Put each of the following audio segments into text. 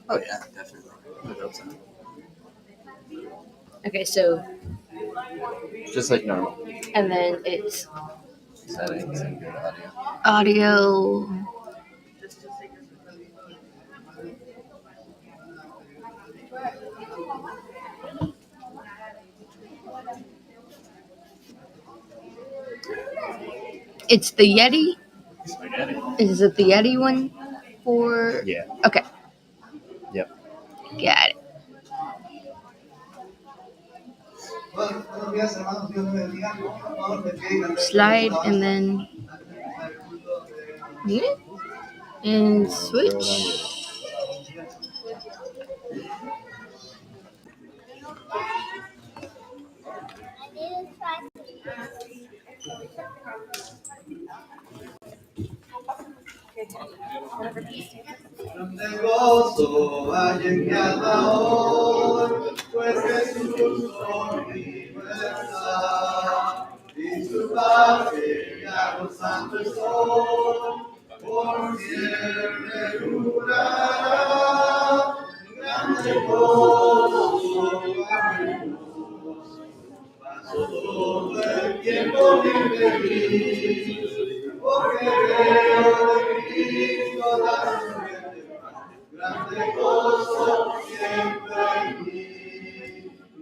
Oh yeah, definitely. I would hope so. Okay, so Just like normal and then it's settings and good audio. audio. It's the Yeti. Spaghetti. Is it the Yeti one? For Yeah. okay. Yep. Got it. Slide and then and switch. De gozo hay en mi alma hoy, pues Jesús conmigo está. Y su paz que ya gozando estoy, por siempre durará. Grande gozo hay en Dios, paso todo el tiempo bien feliz, porque veo de Cristo la siguiente paz. Grande gozo siempre en mí,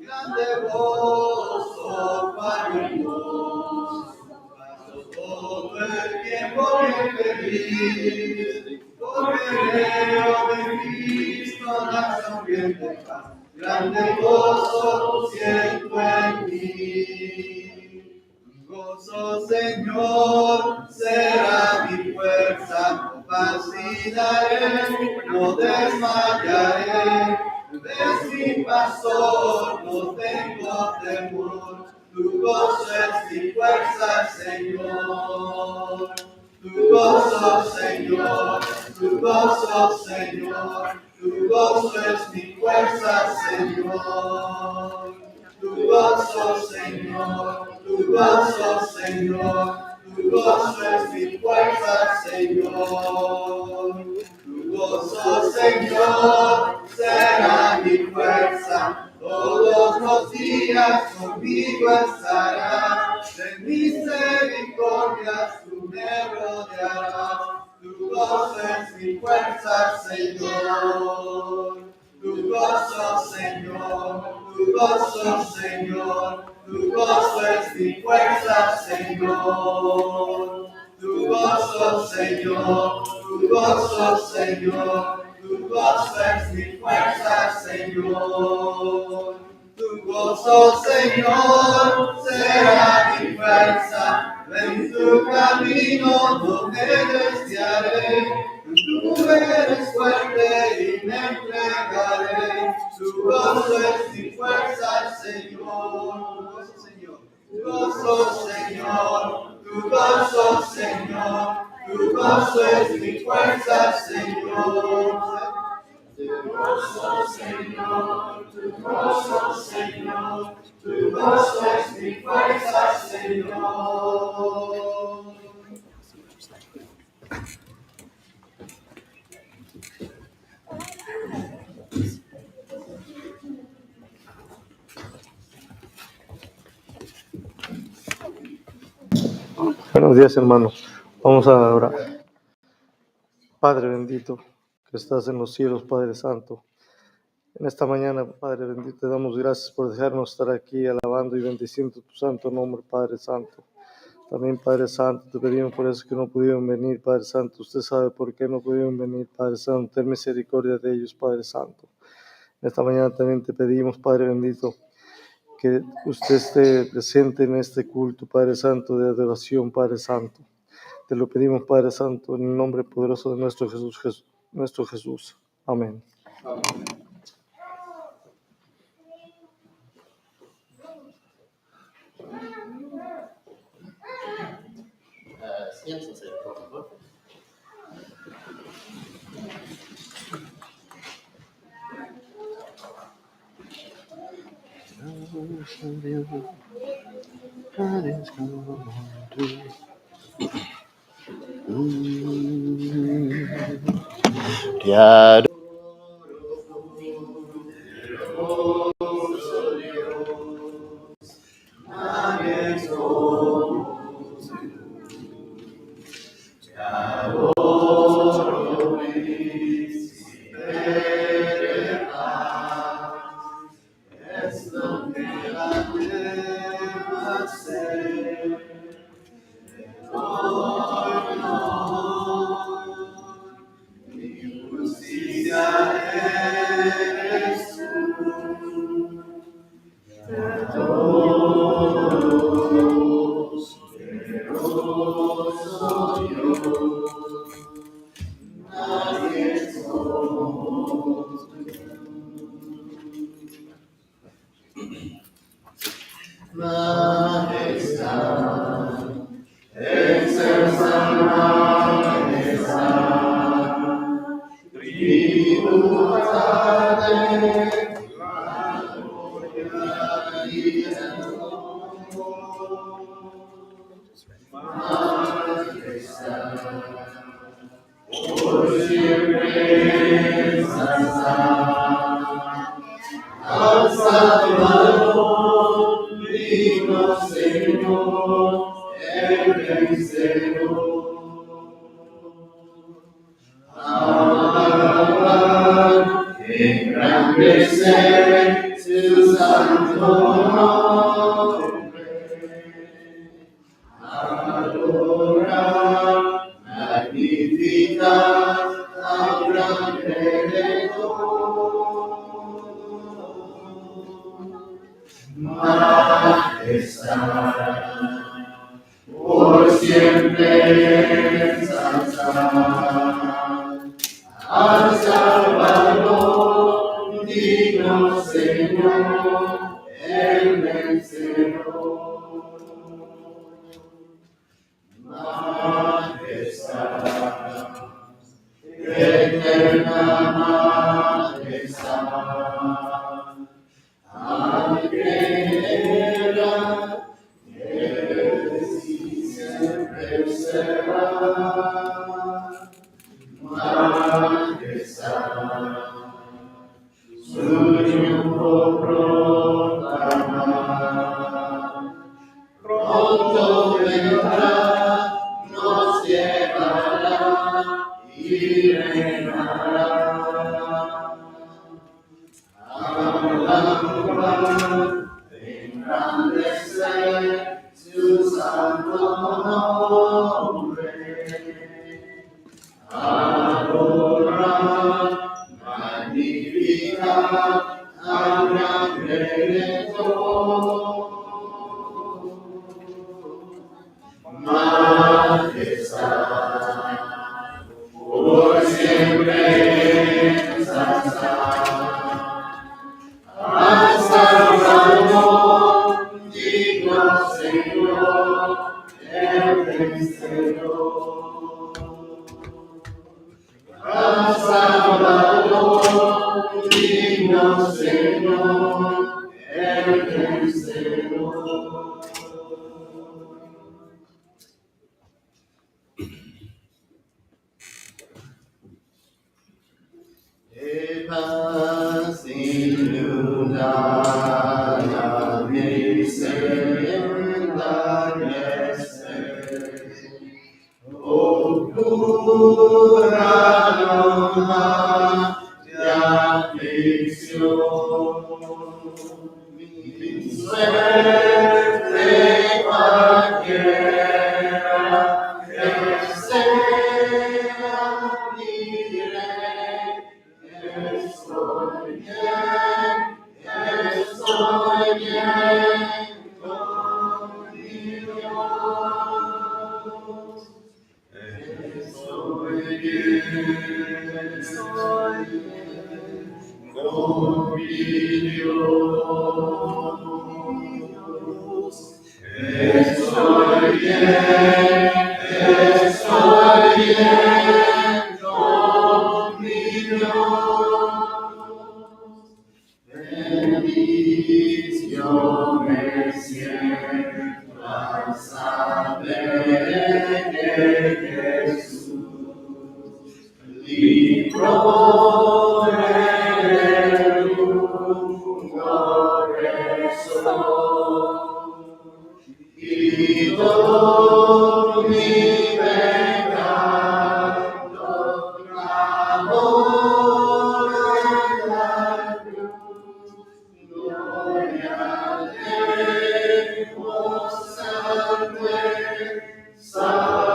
grande gozo para Dios. Paso todo el tiempo bien feliz, porque veo de Cristo la sonriente paz. Grande gozo siento en mí. Gozo, Señor, será mi fuerza, no vacilaré, no desmayaré. Ves mi pastor, no tengo temor, tu gozo es mi fuerza, Señor. Tu gozo, Señor, tu gozo, Señor, tu gozo es mi fuerza, Señor. Tu gozo, Señor, tu gozo, Señor, tu gozo es mi fuerza, Señor. Tu gozo, Señor, será mi fuerza, todos los días conmigo estará. De misericordias tú me rodearás, tu gozo es mi fuerza, Señor. Tu gozo, Señor, tu gozo, Señor, tu gozo es mi fuerza, Señor. Tu gozo, Señor, tu gozo, Señor, tu gozo es mi fuerza, Señor. Tu gozo, Señor, será mi fuerza, en tu camino no me desviaré. Tú eres fuerte y me entregaré. Tu gozo es mi fuerza, Señor. Tu gozo, Señor. Tu gozo, Señor. Tu gozo es mi fuerza, Señor. Tu gozo, Señor. Tu gozo, Señor. Tu gozo es mi fuerza, Señor. Buenos días, hermanos. Vamos a orar. Padre bendito, que estás en los cielos, Padre Santo. En esta mañana, Padre bendito, te damos gracias por dejarnos estar aquí alabando y bendiciendo tu santo nombre, Padre Santo. También, Padre Santo, te pedimos por eso que no pudieron venir, Padre Santo. Usted sabe por qué no pudieron venir, Padre Santo. Ten misericordia de ellos, Padre Santo. En esta mañana también te pedimos, Padre bendito, que usted esté presente en este culto, Padre Santo, de adoración, Padre Santo. Te lo pedimos, Padre Santo, en el nombre poderoso de nuestro Jesús. Amén. Siéntense, por favor. Te adoro, Majestad, excelsa majestad, tributade la gloria y el majestad, por siempre ensalzad al Salvador, digno Señor, el vencedor. Alabar, engrandecer su santo nombre, adorar, magnificar al gran Redentor. Majestad, por siempre ensalzar al Salvador, digno Señor, el vencedor. Majestad, eterna majestad, al que era, es y siempre será. Majestad, su triunfo proclamar, pronto vendrá, nos llevará y reinará. Alabar, engrandecer su santo nombre, adorar, magnificar al gran Redentor. Majestad, por siempre ensalzar al Salvador, digno Señor, el vencedor. Al Salvador, digno Señor, el vencedor. Paz inundada mi ser enlaguecer, oscura loma de aflicción, mi suerte cualquiera que sea libre. Estoy bien con mi Dios. Estoy bien con mi Dios. Estoy bien con mi Dios. Feliz yo me siento al saber que Jesús libró del mundo rezó y todo mi pecado clamó en la cruz. Gloria al Dios santo Salvador.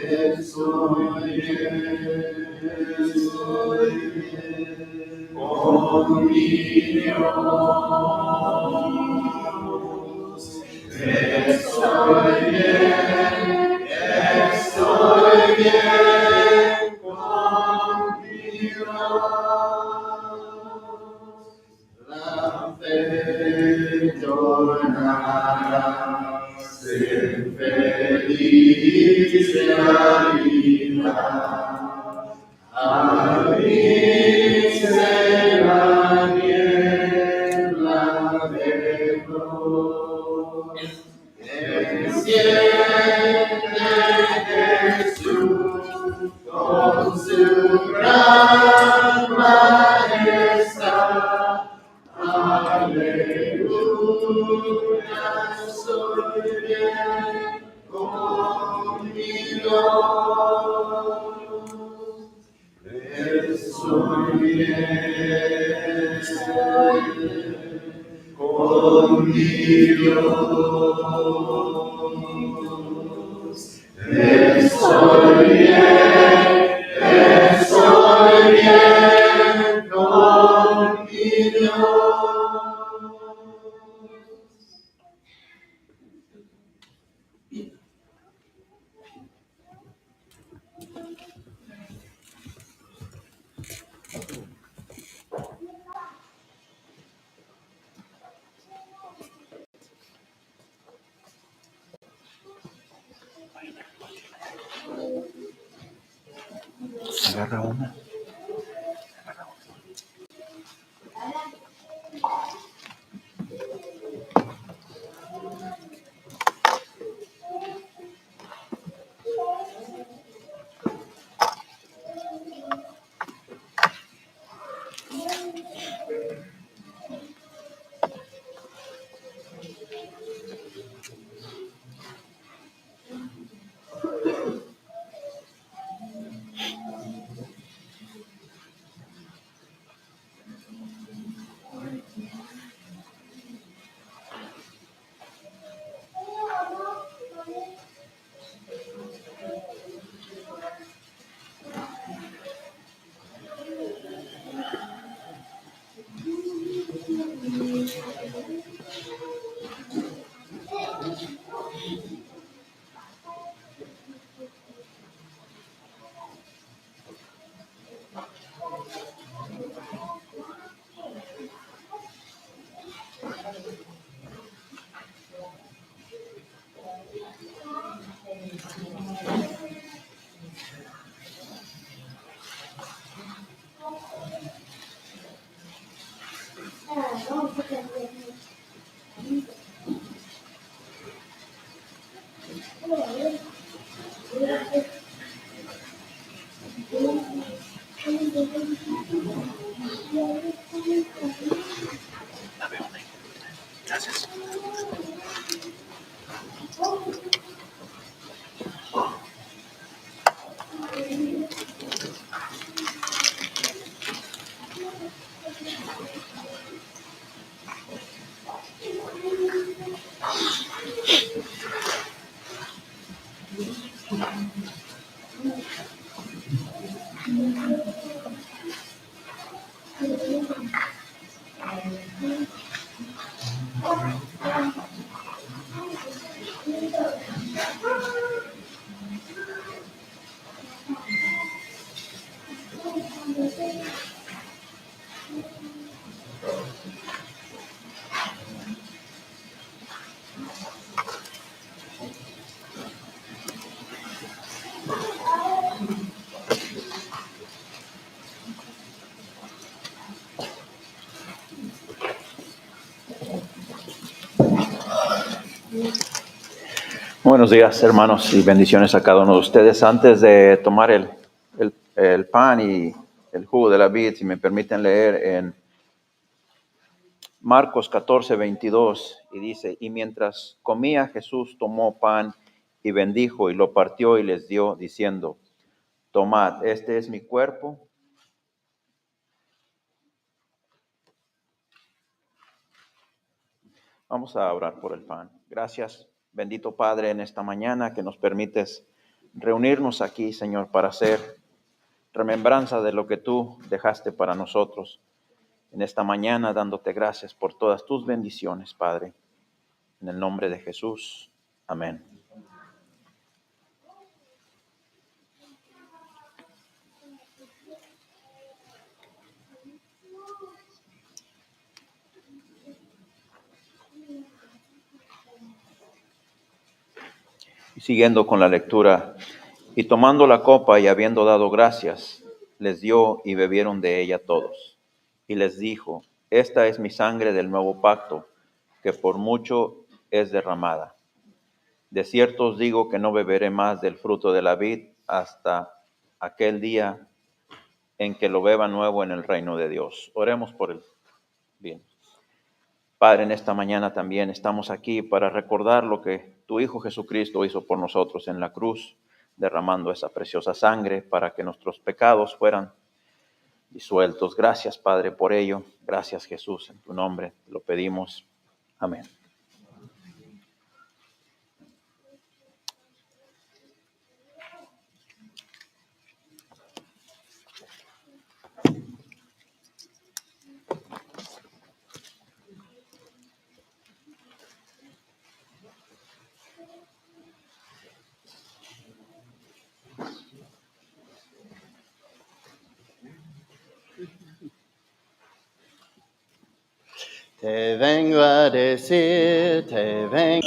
Estoy bien con mi Dios. Estoy bien con mi Dios. Agarra una. Buenos días, hermanos, y bendiciones a cada uno de ustedes. Antes de tomar el pan y el jugo de la vid, si me permiten leer en Marcos 14:22, y dice: y mientras comía, Jesús tomó pan y bendijo y lo partió y les dio, diciendo: tomad, este es mi cuerpo. Vamos a orar por el pan. Gracias, bendito Padre, en esta mañana que nos permites reunirnos aquí, Señor, para hacer remembranza de lo que tú dejaste para nosotros en esta mañana, dándote gracias por todas tus bendiciones, Padre. En el nombre de Jesús. Amén. Y Siguiendo con la lectura, y tomando la copa y habiendo dado gracias, les dio y bebieron de ella todos. Y les dijo, esta es mi sangre del nuevo pacto, que por mucho es derramada. De cierto os digo que no beberé más del fruto de la vid hasta aquel día en que lo beba nuevo en el reino de Dios. Oremos por el bien. Padre, en esta mañana también estamos aquí para recordar lo que tu Hijo Jesucristo hizo por nosotros en la cruz, derramando esa preciosa sangre para que nuestros pecados fueran disueltos. Gracias, Padre, por ello. Gracias, Jesús, en tu nombre lo pedimos. Amén. Te vengo a decir, te vengo.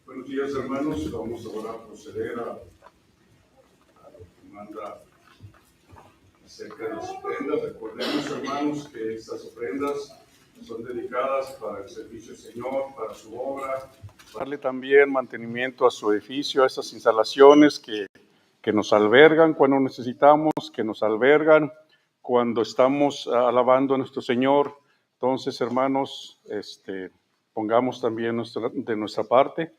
Buenos días, hermanos. Vamos ahora a proceder a lo que manda acerca de las ofrendas. Recordemos, hermanos, que estas ofrendas son dedicadas para el servicio del Señor, para su obra, para darle también mantenimiento a su edificio, a estas instalaciones que nos albergan cuando necesitamos, que nos albergan cuando estamos alabando a nuestro Señor. Entonces, hermanos, pongamos también de nuestra parte.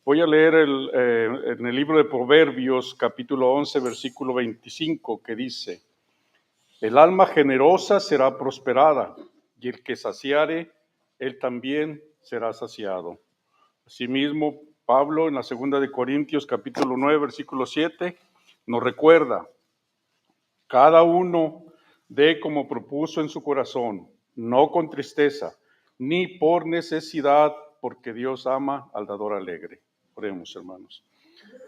Voy a leer en el libro de Proverbios, capítulo 11, versículo 25, que dice: el alma generosa será prosperada, y el que saciare, él también será saciado. Asimismo, Pablo, en la segunda de Corintios, capítulo 9, versículo 7, nos recuerda: cada uno dé como propuso en su corazón, no con tristeza, ni por necesidad, porque Dios ama al dador alegre. Oremos, hermanos.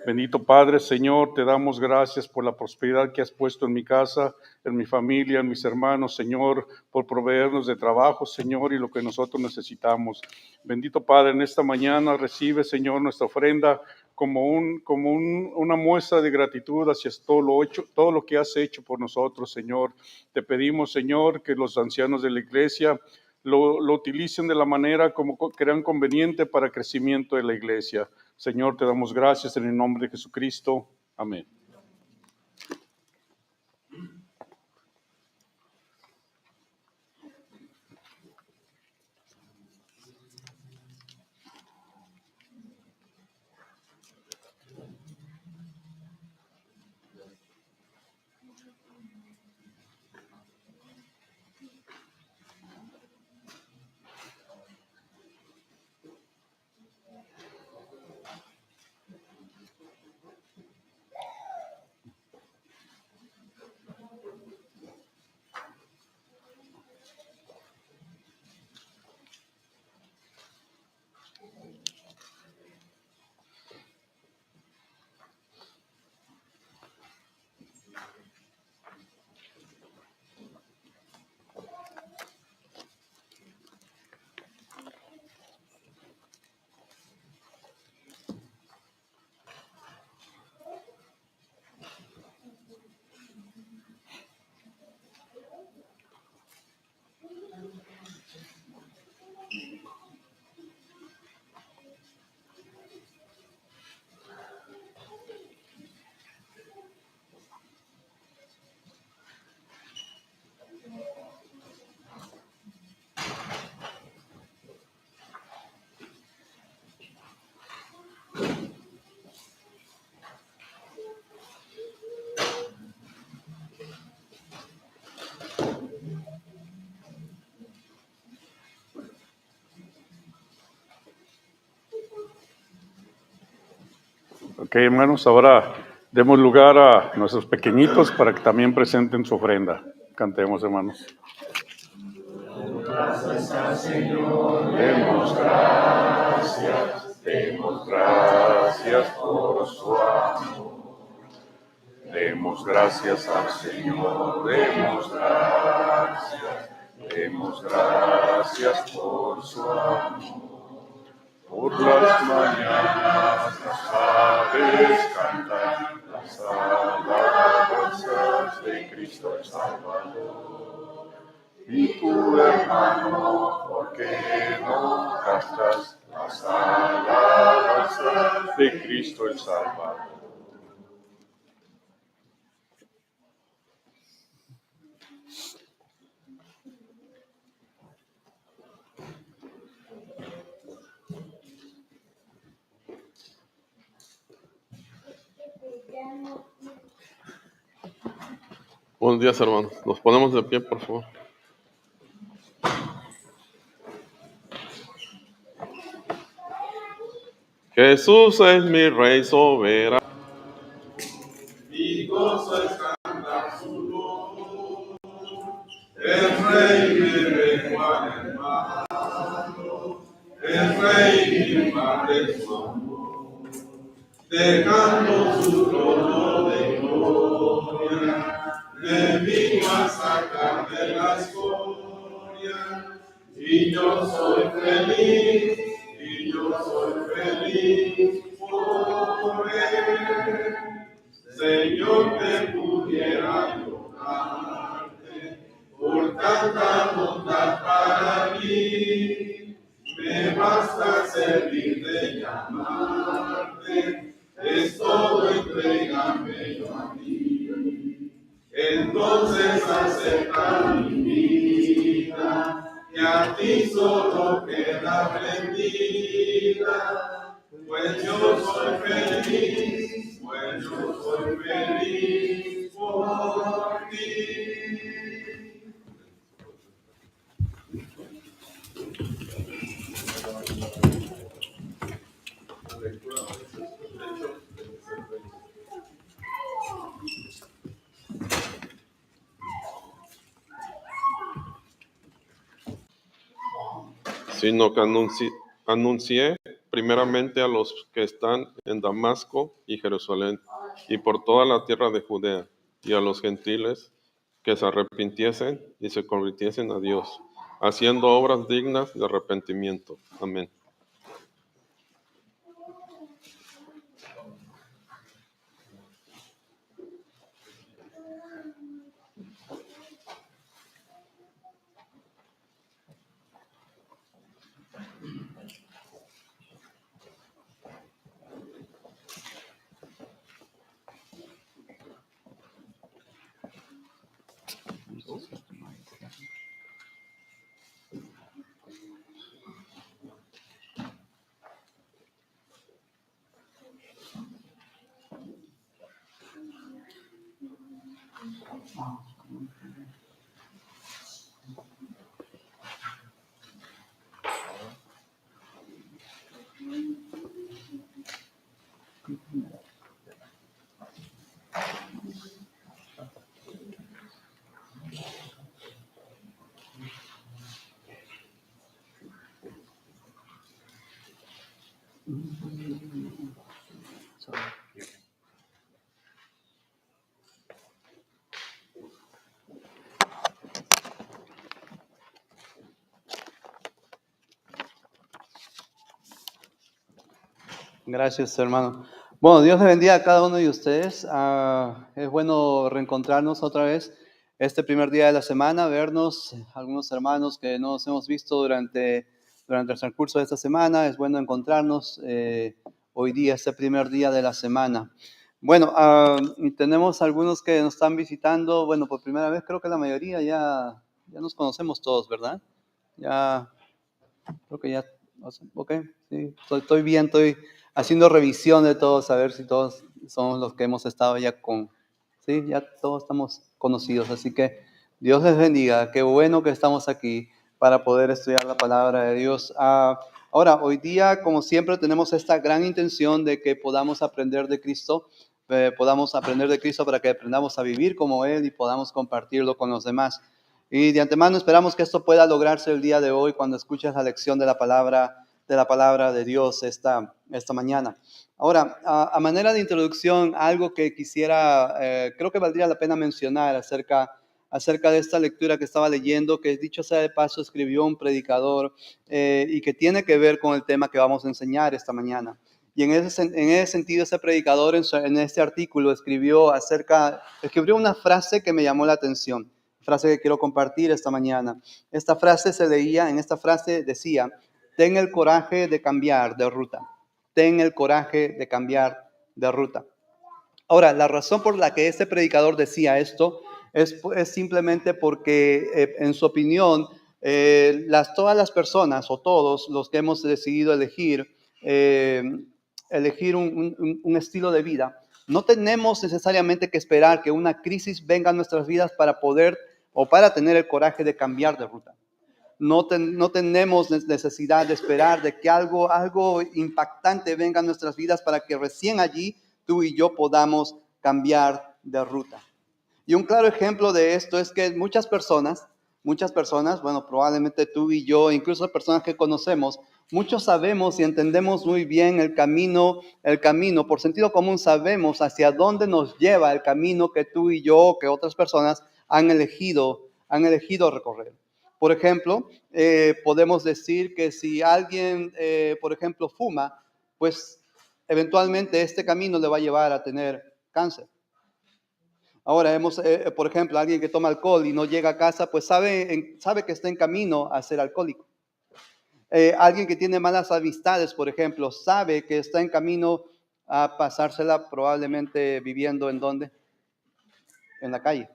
Bendito Padre, Señor, te damos gracias por la prosperidad que has puesto en mi casa, en mi familia, en mis hermanos, Señor, por proveernos de trabajo, Señor, y lo que nosotros necesitamos. Bendito Padre, en esta mañana recibe, Señor, nuestra ofrenda como una muestra de gratitud hacia todo lo que has hecho por nosotros, Señor. Te pedimos, Señor, que los ancianos de la iglesia lo utilicen de la manera como crean conveniente para el crecimiento de la iglesia. Señor, te damos gracias en el nombre de Jesucristo. Amén. Ok, hermanos, ahora demos lugar a nuestros pequeñitos para que también presenten su ofrenda. Cantemos, hermanos. Demos gracias por su amor. Demos gracias al Señor, demos gracias por su amor. Por las mañanas las aves cantan las alabanzas de Cristo el Salvador. Y tu hermano, ¿por qué no cantas las alabanzas de Cristo el Salvador? Buenos días, hermanos. Nos ponemos de pie, por favor. Jesús es mi Rey soberano. Mi gozo es cantar su voz. El Rey mi lengua hermano. El Rey mi madre su amor. Dejando su trono de gloria, me vino a sacar de la escoria. Y yo soy feliz por él. Señor, que pudiera llorarte por tanta bondad para mí. Me basta servir de llamarte, es todo entrégame yo a ti. Entonces acepta mi vida, y a ti solo queda rendida. Pues yo soy feliz por ti. Sino que anuncié primeramente a los que están en Damasco y Jerusalén, y por toda la tierra de Judea, y a los gentiles que se arrepintiesen y se convirtiesen a Dios, haciendo obras dignas de arrepentimiento. Amén. Gracias, hermano. Bueno, Dios le bendiga a cada uno de ustedes. Es bueno reencontrarnos otra vez este primer día de la semana, vernos, algunos hermanos que no nos hemos visto durante el transcurso de esta semana. Es bueno encontrarnos hoy día, este primer día de la semana. Bueno, y tenemos algunos que nos están visitando, bueno, por primera vez. Creo que la mayoría ya nos conocemos todos, ¿verdad? Ya, creo que ya, ok, sí, estoy bien, estoy haciendo revisión de todos, a ver si todos somos los que hemos estado ya sí, ya todos estamos conocidos, así que Dios les bendiga, qué bueno que estamos aquí para poder estudiar la palabra de Dios. Ahora, hoy día, como siempre, tenemos esta gran intención de que podamos aprender de Cristo, para que aprendamos a vivir como Él y podamos compartirlo con los demás. Y de antemano esperamos que esto pueda lograrse el día de hoy cuando escuches la lección de la palabra de Dios esta mañana. Ahora, a manera de introducción, algo que quisiera, creo que valdría la pena mencionar acerca de esta lectura que estaba leyendo, que dicho sea de paso, escribió un predicador y que tiene que ver con el tema que vamos a enseñar esta mañana. Y en ese sentido, ese predicador en este artículo escribió una frase que me llamó la atención, frase que quiero compartir esta mañana. En esta frase decía: ten el coraje de cambiar de ruta. Ten el coraje de cambiar de ruta. Ahora, la razón por la que este predicador decía esto es simplemente porque, en su opinión, todas las personas o todos los que hemos decidido elegir un estilo de vida, no tenemos necesariamente que esperar que una crisis venga a nuestras vidas para tener el coraje de cambiar de ruta. No tenemos necesidad de esperar de que algo impactante venga a nuestras vidas para que recién allí tú y yo podamos cambiar de ruta. Y un claro ejemplo de esto es que muchas personas, bueno, probablemente tú y yo, incluso personas que conocemos, muchos sabemos y entendemos muy bien el camino, por sentido común sabemos hacia dónde nos lleva el camino que tú y yo, que otras personas han elegido recorrer. Por ejemplo, podemos decir que si alguien, por ejemplo, fuma, pues eventualmente este camino le va a llevar a tener cáncer. Ahora, por ejemplo, alguien que toma alcohol y no llega a casa, pues sabe que está en camino a ser alcohólico. Alguien que tiene malas amistades, por ejemplo, sabe que está en camino a pasársela probablemente viviendo ¿en dónde? En la calle.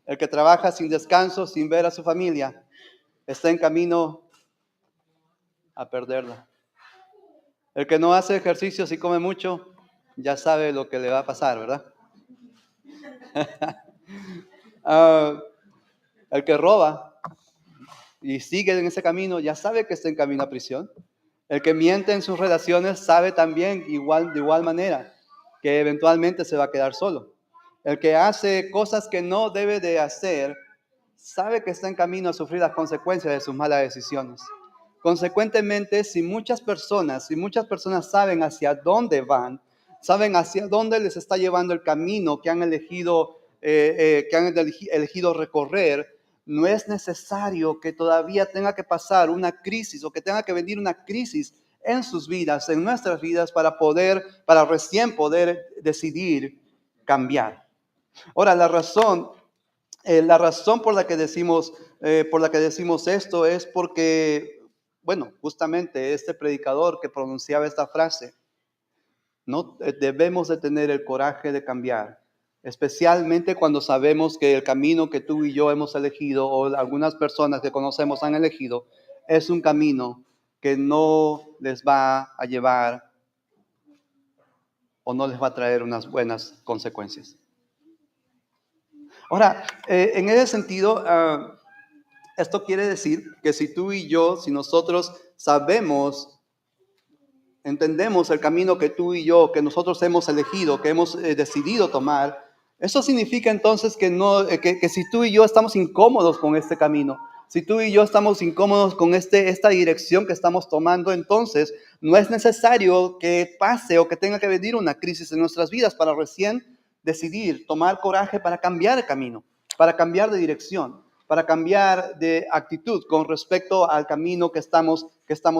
El que trabaja sin descanso, sin ver a su familia, está en camino a perderla. El que no hace ejercicios y come mucho, ya sabe lo que le va a pasar, ¿verdad? El que roba y sigue en ese camino, ya sabe que está en camino a prisión. El que miente en sus relaciones sabe también de igual manera que eventualmente se va a quedar solo. El que hace cosas que no debe de hacer sabe que está en camino a sufrir las consecuencias de sus malas decisiones. Consecuentemente, si muchas personas saben hacia dónde van, saben hacia dónde les está llevando el camino que han elegido recorrer, no es necesario que todavía tenga que pasar una crisis o que tenga que venir una crisis en sus vidas, en nuestras vidas, para recién poder decidir cambiar. Ahora, la razón por la que decimos esto es porque, bueno, justamente este predicador que pronunciaba esta frase, no debemos de tener el coraje de cambiar, especialmente cuando sabemos que el camino que tú y yo hemos elegido o algunas personas que conocemos han elegido es un camino que no les va a llevar o no les va a traer unas buenas consecuencias. Ahora, en ese sentido, esto quiere decir que si tú y yo, si nosotros entendemos el camino que tú y yo, que nosotros hemos elegido, que hemos decidido tomar, eso significa entonces que si tú y yo estamos incómodos con este camino, si tú y yo estamos incómodos con esta dirección que estamos tomando, entonces no es necesario que pase o que tenga que venir una crisis en nuestras vidas para recién decidir, tomar coraje para cambiar de camino, para cambiar de dirección, para cambiar de actitud con respecto al camino que estamos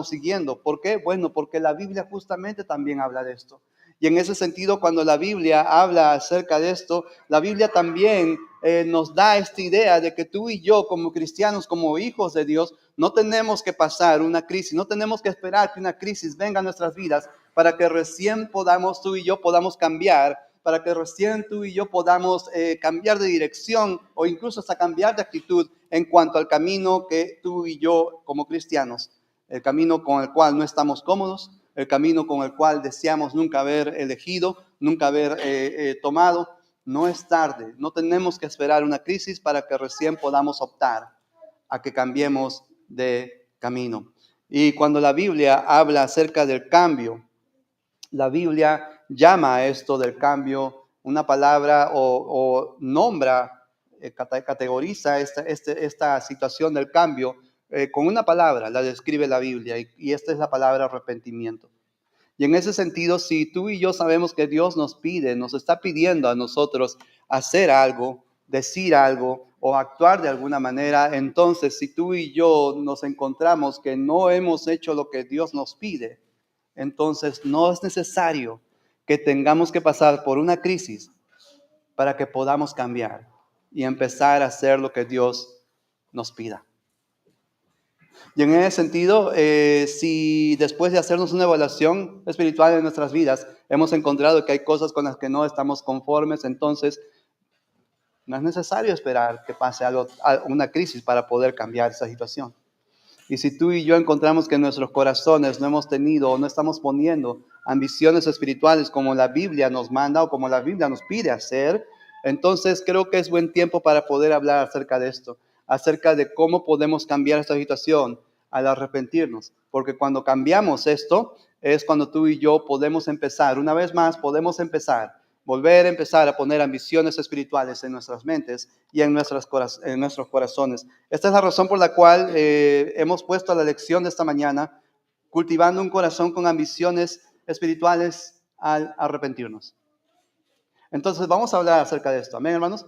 siguiendo. ¿Por qué? Bueno, porque la Biblia justamente también habla de esto. Y en ese sentido, cuando la Biblia habla acerca de esto, la Biblia también nos da esta idea de que tú y yo, como cristianos, como hijos de Dios, no tenemos que pasar una crisis, no tenemos que esperar que una crisis venga a nuestras vidas para que recién tú y yo podamos cambiar, para que recién tú y yo podamos cambiar de dirección o incluso hasta cambiar de actitud en cuanto al camino que tú y yo como cristianos, el camino con el cual no estamos cómodos, el camino con el cual deseamos nunca haber elegido, nunca haber tomado. No es tarde, no tenemos que esperar una crisis para que recién podamos optar a que cambiemos de camino. Y cuando la Biblia habla acerca del cambio, la Biblia llama a esto del cambio una palabra o nombra, categoriza esta situación del cambio con una palabra, la describe la Biblia, y esta es la palabra arrepentimiento. Y en ese sentido, si tú y yo sabemos que Dios nos está pidiendo a nosotros hacer algo, decir algo o actuar de alguna manera, entonces si tú y yo nos encontramos que no hemos hecho lo que Dios nos pide, entonces no es necesario que tengamos que pasar por una crisis para que podamos cambiar y empezar a hacer lo que Dios nos pida. Y en ese sentido, si después de hacernos una evaluación espiritual en nuestras vidas, hemos encontrado que hay cosas con las que no estamos conformes, entonces no es necesario esperar que pase una crisis para poder cambiar esa situación. Y si tú y yo encontramos que en nuestros corazones no hemos tenido o no estamos poniendo ambiciones espirituales como la Biblia nos manda o como la Biblia nos pide hacer, entonces creo que es buen tiempo para poder hablar acerca de esto, acerca de cómo podemos cambiar esta situación al arrepentirnos. Porque cuando cambiamos esto, es cuando tú y yo podemos empezar, una vez más, volver a empezar a poner ambiciones espirituales en nuestras mentes y en nuestros corazones. Esta es la razón por la cual hemos puesto la lección de esta mañana, cultivando un corazón con ambiciones espirituales al arrepentirnos. Entonces vamos a hablar acerca de esto. Amén, hermanos.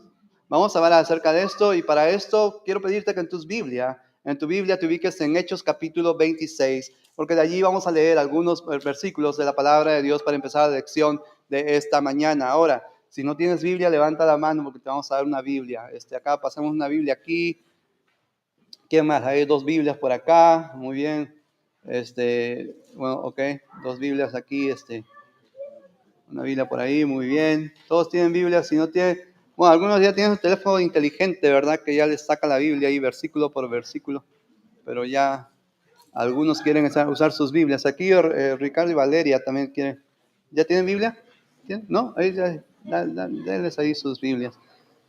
Vamos a hablar acerca de esto, y para esto quiero pedirte que en tu Biblia te ubiques en Hechos capítulo 26, porque de allí vamos a leer algunos versículos de la palabra de Dios para empezar la lección de esta mañana. Ahora, si no tienes Biblia, levanta la mano porque te vamos a dar una Biblia. Acá pasamos una Biblia aquí. ¿Quién más? Hay 2 Biblias por acá. Muy bien. Bueno, ok. 2 Biblias aquí. Una Biblia por ahí. Muy bien. Todos tienen Biblia. Si no tienen, bueno, algunos ya tienen un teléfono inteligente, ¿verdad? Que ya les saca la Biblia ahí versículo por versículo. Pero ya algunos quieren usar sus Biblias. Aquí Ricardo y Valeria también quieren. ¿Ya tienen Biblia? ¿No? Ahí ya, denles ahí sus Biblias.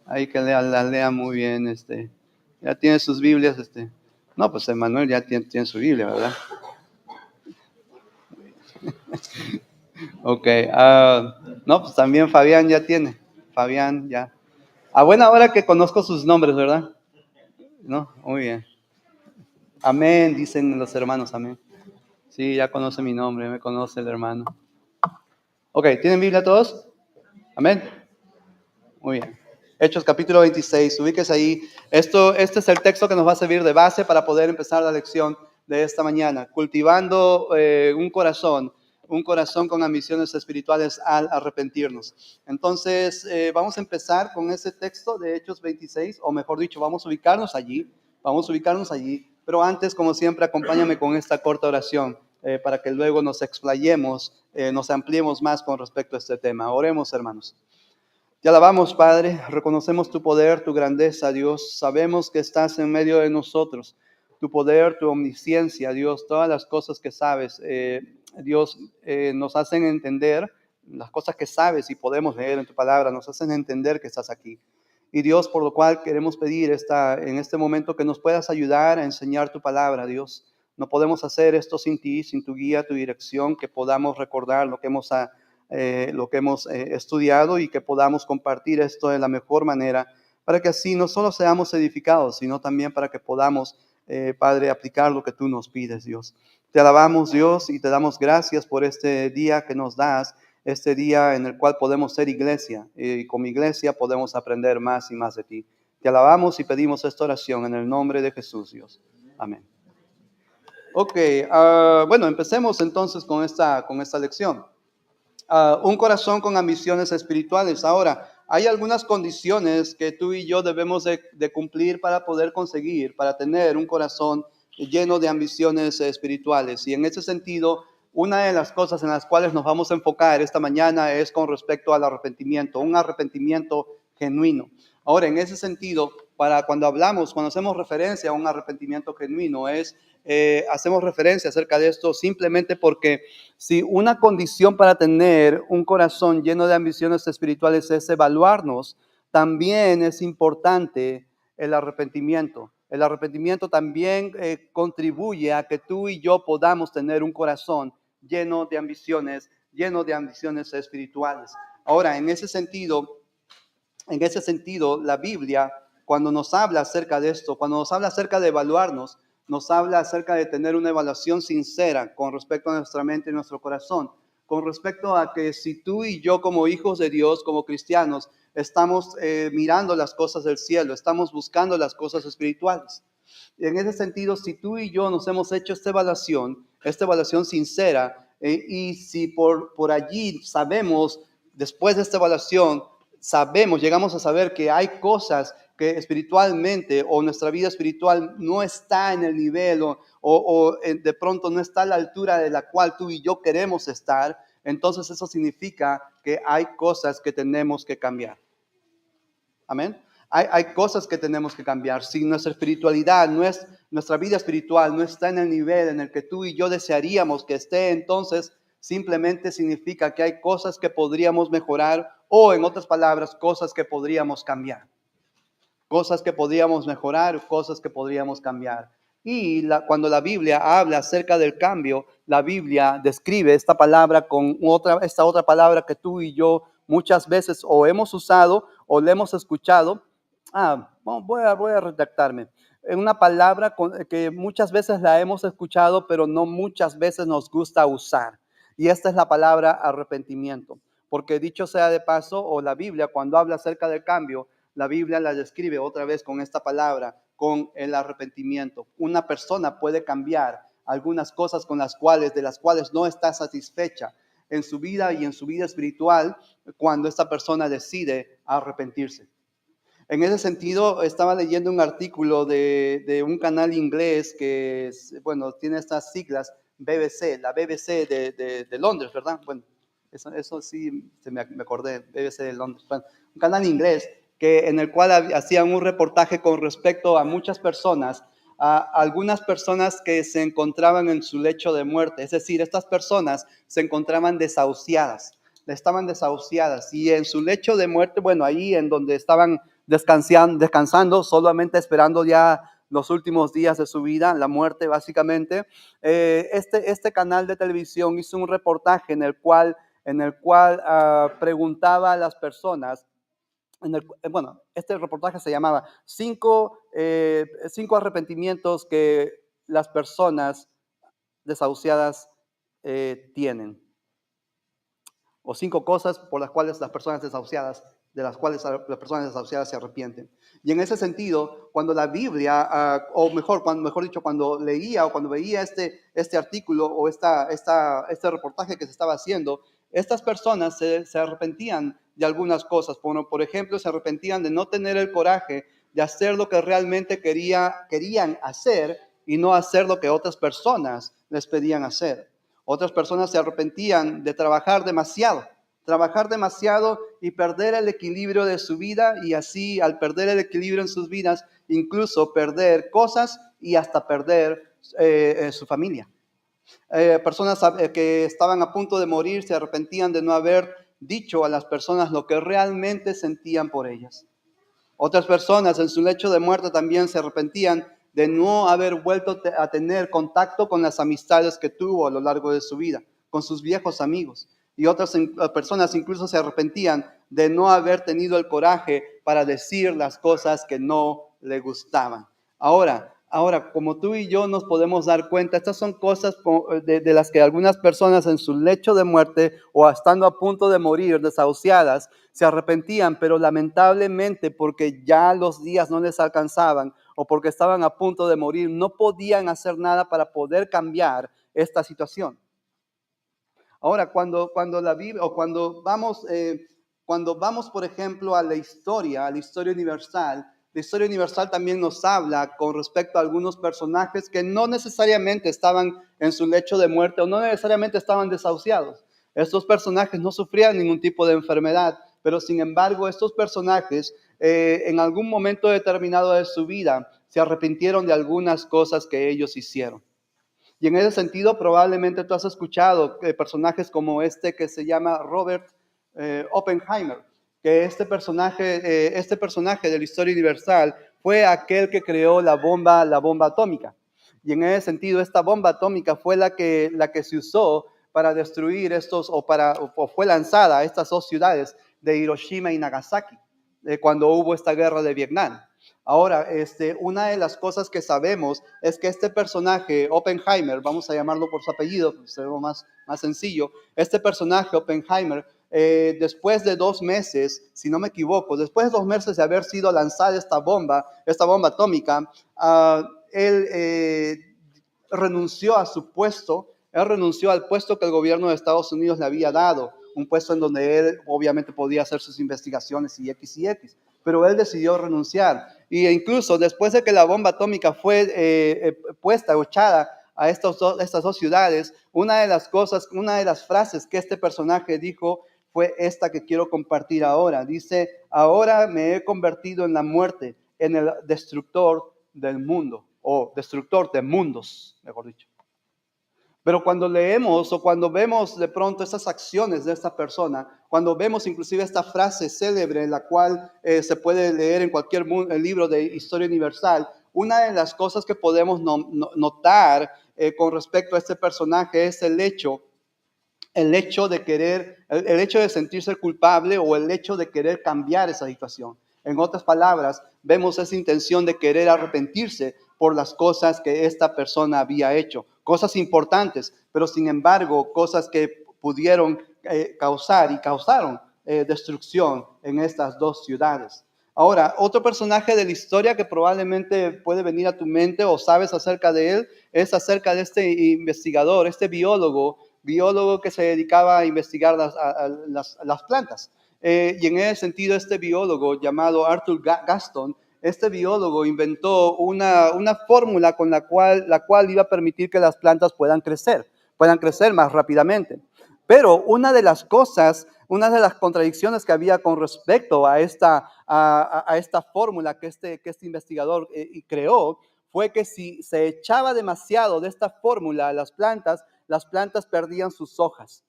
Ahí que las lean muy bien. Ya tienen sus Biblias. No, pues Emmanuel ya tiene su Biblia, ¿verdad? Ok. No, pues también Fabián ya tiene. Fabián ya. A buena hora que conozco sus nombres, ¿verdad? No, muy bien. Amén, dicen los hermanos, amén. Sí, ya conoce mi nombre, me conoce el hermano. Ok, ¿tienen Biblia todos? Amén. Muy bien. Hechos capítulo 26, ubíquese ahí. Este es el texto que nos va a servir de base para poder empezar la lección de esta mañana. Cultivando un corazón con ambiciones espirituales al arrepentirnos. Entonces, vamos a empezar con ese texto de Hechos 26, o mejor dicho, vamos a ubicarnos allí. Pero antes, como siempre, acompáñame con esta corta oración para que luego nos explayemos, nos ampliemos más con respecto a este tema. Oremos, hermanos. Te alabamos, Padre, reconocemos tu poder, tu grandeza, Dios. Sabemos que estás en medio de nosotros. Tu poder, tu omnisciencia, Dios, todas las cosas que sabes, Dios, nos hacen entender las cosas que sabes y podemos leer en tu palabra, nos hacen entender que estás aquí. Y Dios, por lo cual queremos pedir en este momento que nos puedas ayudar a enseñar tu palabra, Dios. No podemos hacer esto sin ti, sin tu guía, tu dirección, que podamos recordar lo que hemos estudiado y que podamos compartir esto de la mejor manera, para que así no solo seamos edificados, sino también para que podamos, Padre, aplicar lo que tú nos pides, Dios. Te alabamos, Dios, y te damos gracias por este día que nos das, este día en el cual podemos ser iglesia, y como iglesia podemos aprender más y más de ti. Te alabamos y pedimos esta oración en el nombre de Jesús, Dios. Amén. Ok, bueno, empecemos entonces con esta lección. Un corazón con ambiciones espirituales. Ahora, hay algunas condiciones que tú y yo debemos de cumplir para poder conseguir, para tener un corazón lleno de ambiciones espirituales. Y en ese sentido, una de las cosas en las cuales nos vamos a enfocar esta mañana es con respecto al arrepentimiento, un arrepentimiento genuino. Ahora, en ese sentido, cuando hacemos referencia a un arrepentimiento genuino, hacemos referencia acerca de esto simplemente porque si una condición para tener un corazón lleno de ambiciones espirituales es evaluarnos, también es importante el arrepentimiento. El arrepentimiento también contribuye a que tú y yo podamos tener un corazón lleno de ambiciones espirituales. Ahora, en ese sentido, la Biblia, cuando nos habla acerca de esto, cuando nos habla acerca de evaluarnos, nos habla acerca de tener una evaluación sincera con respecto a nuestra mente y nuestro corazón, con respecto a que si tú y yo como hijos de Dios, como cristianos, estamos mirando las cosas del cielo, estamos buscando las cosas espirituales. Y en ese sentido, si tú y yo nos hemos hecho esta evaluación sincera, y si por allí sabemos, después de esta evaluación, llegamos a saber que hay cosas que espiritualmente o nuestra vida espiritual no está en el nivel o de pronto no está a la altura de la cual tú y yo queremos estar, entonces eso significa que hay cosas que tenemos que cambiar. Amén. Hay cosas que tenemos que cambiar. Si nuestra espiritualidad, nuestra vida espiritual no está en el nivel en el que tú y yo desearíamos que esté, entonces simplemente significa que hay cosas que podríamos mejorar o, en otras palabras, cosas que podríamos cambiar. Cosas que podríamos mejorar, cosas que podríamos cambiar. Y cuando la Biblia habla acerca del cambio, la Biblia describe esta palabra con esta otra palabra que tú y yo muchas veces o hemos usado o le hemos escuchado. Voy a redactarme. Una palabra que muchas veces la hemos escuchado, pero no muchas veces nos gusta usar. Y esta es la palabra arrepentimiento. Porque dicho sea de paso, o la Biblia cuando habla acerca del cambio, la Biblia la describe otra vez con esta palabra, con el arrepentimiento. Una persona puede cambiar algunas cosas de las cuales no está satisfecha en su vida y en su vida espiritual cuando esta persona decide arrepentirse. En ese sentido, estaba leyendo un artículo de un canal inglés que, tiene estas siglas BBC, la BBC de Londres, ¿verdad? Bueno, eso sí me acordé, BBC de Londres. Bueno, un canal inglés en el cual hacían un reportaje con respecto a muchas personas, a algunas personas que se encontraban en su lecho de muerte. Es decir, estas personas se encontraban desahuciadas, estaban desahuciadas y en su lecho de muerte, ahí en donde estaban descansando, solamente esperando ya los últimos días de su vida, la muerte básicamente. Este canal de televisión hizo un reportaje en el cual preguntaba a las personas, este reportaje se llamaba 5 arrepentimientos que las personas desahuciadas tienen, o 5 cosas por las cuales las personas desahuciadas se arrepienten. Y en ese sentido, cuando la Biblia, cuando leía o cuando veía este artículo o este reportaje que se estaba haciendo, estas personas se arrepentían de algunas cosas. Por ejemplo, se arrepentían de no tener el coraje de hacer lo que realmente querían hacer y no hacer lo que otras personas les pedían hacer. Otras personas se arrepentían de trabajar demasiado y perder el equilibrio de su vida, y así al perder el equilibrio en sus vidas, incluso perder cosas y hasta perder su familia. Personas que estaban a punto de morir se arrepentían de no haber dicho a las personas lo que realmente sentían por ellas. Otras personas en su lecho de muerte también se arrepentían de no haber vuelto a tener contacto con las amistades que tuvo a lo largo de su vida, con sus viejos amigos. Y otras personas incluso se arrepentían de no haber tenido el coraje para decir las cosas que no le gustaban. Ahora, como tú y yo nos podemos dar cuenta, estas son cosas de las que algunas personas en su lecho de muerte o estando a punto de morir, desahuciadas, se arrepentían, pero lamentablemente porque ya los días no les alcanzaban o porque estaban a punto de morir, no podían hacer nada para poder cambiar esta situación. Ahora, cuando la Biblia, o cuando vamos, por ejemplo, a la historia universal, la historia universal también nos habla con respecto a algunos personajes que no necesariamente estaban en su lecho de muerte o no necesariamente estaban desahuciados. Estos personajes no sufrían ningún tipo de enfermedad, pero sin embargo estos personajes en algún momento determinado de su vida se arrepintieron de algunas cosas que ellos hicieron. Y en ese sentido probablemente tú has escuchado personajes como este que se llama Robert Oppenheimer, que este personaje de la historia universal fue aquel que creó la bomba atómica. Y en ese sentido, esta bomba atómica fue la que se usó para destruir o fue lanzada a estas dos ciudades de Hiroshima y Nagasaki, cuando hubo esta guerra de Vietnam. Ahora, una de las cosas que sabemos es que este personaje, Oppenheimer, vamos a llamarlo por su apellido, pues es más sencillo, este personaje, Oppenheimer, después de 2 meses, si no me equivoco, después de 2 meses de haber sido lanzada esta bomba atómica, él renunció a su puesto. Él renunció al puesto que el gobierno de Estados Unidos le había dado, un puesto en donde él obviamente podía hacer sus investigaciones y X, pero él decidió renunciar. Y incluso después de que la bomba atómica fue puesta o echada a estas dos ciudades, una de las frases que este personaje dijo fue esta que quiero compartir ahora. Dice: ahora me he convertido en la muerte, en el destructor del mundo, o destructor de mundos, mejor dicho. Pero cuando leemos o cuando vemos de pronto esas acciones de esta persona, cuando vemos inclusive esta frase célebre en la cual se puede leer en cualquier libro de historia universal, una de las cosas que podemos notar con respecto a este personaje es el hecho de sentirse culpable, o el hecho de querer cambiar esa situación. En otras palabras, vemos esa intención de querer arrepentirse por las cosas que esta persona había hecho. Cosas importantes, pero sin embargo, cosas que pudieron causaron destrucción en estas dos ciudades. Ahora, otro personaje de la historia que probablemente puede venir a tu mente o sabes acerca de él, es acerca de este investigador, este biólogo que se dedicaba a investigar las plantas. Y en ese sentido, este biólogo llamado Arthur Gaston, este biólogo inventó una fórmula con la cual iba a permitir que las plantas puedan crecer más rápidamente. Pero una de las contradicciones que había con respecto a esta fórmula que este investigador creó, fue que si se echaba demasiado de esta fórmula a las plantas perdían sus hojas.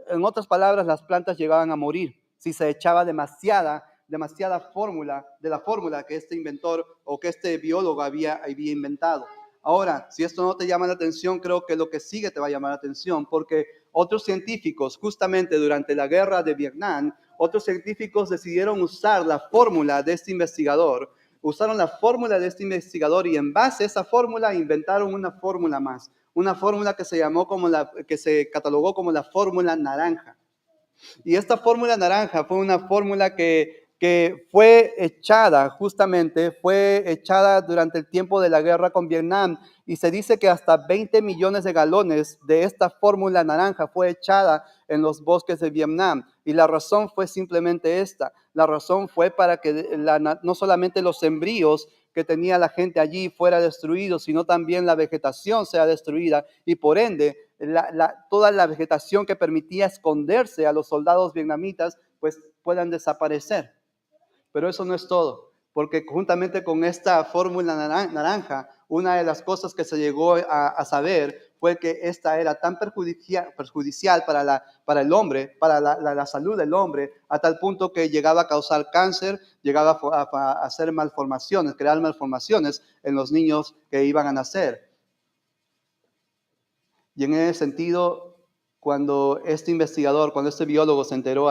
En otras palabras, las plantas llegaban a morir si se echaba demasiada fórmula de la fórmula que este inventor o que este biólogo había inventado. Ahora, si esto no te llama la atención, creo que lo que sigue te va a llamar la atención, porque otros científicos, justamente durante la guerra de Vietnam, otros científicos decidieron usar la fórmula de este investigador, y en base a esa fórmula inventaron una fórmula más, una fórmula que se catalogó como la fórmula naranja. Y esta fórmula naranja fue una fórmula que fue echada durante el tiempo de la guerra con Vietnam, y se dice que hasta 20 millones de galones de esta fórmula naranja fue echada en los bosques de Vietnam. Y la razón fue simplemente esta. La razón fue para que no solamente los sembríos que tenía la gente allí fuera destruidos, sino también la vegetación sea destruida, y por ende toda la vegetación que permitía esconderse a los soldados vietnamitas pues puedan desaparecer. Pero eso no es todo, porque juntamente con esta fórmula naranja, una de las cosas que se llegó a saber fue que esta era tan perjudicial para el hombre, para la salud del hombre, a tal punto que llegaba a causar cáncer, llegaba a hacer malformaciones, crear malformaciones en los niños que iban a nacer. Y en ese sentido, cuando este biólogo se enteró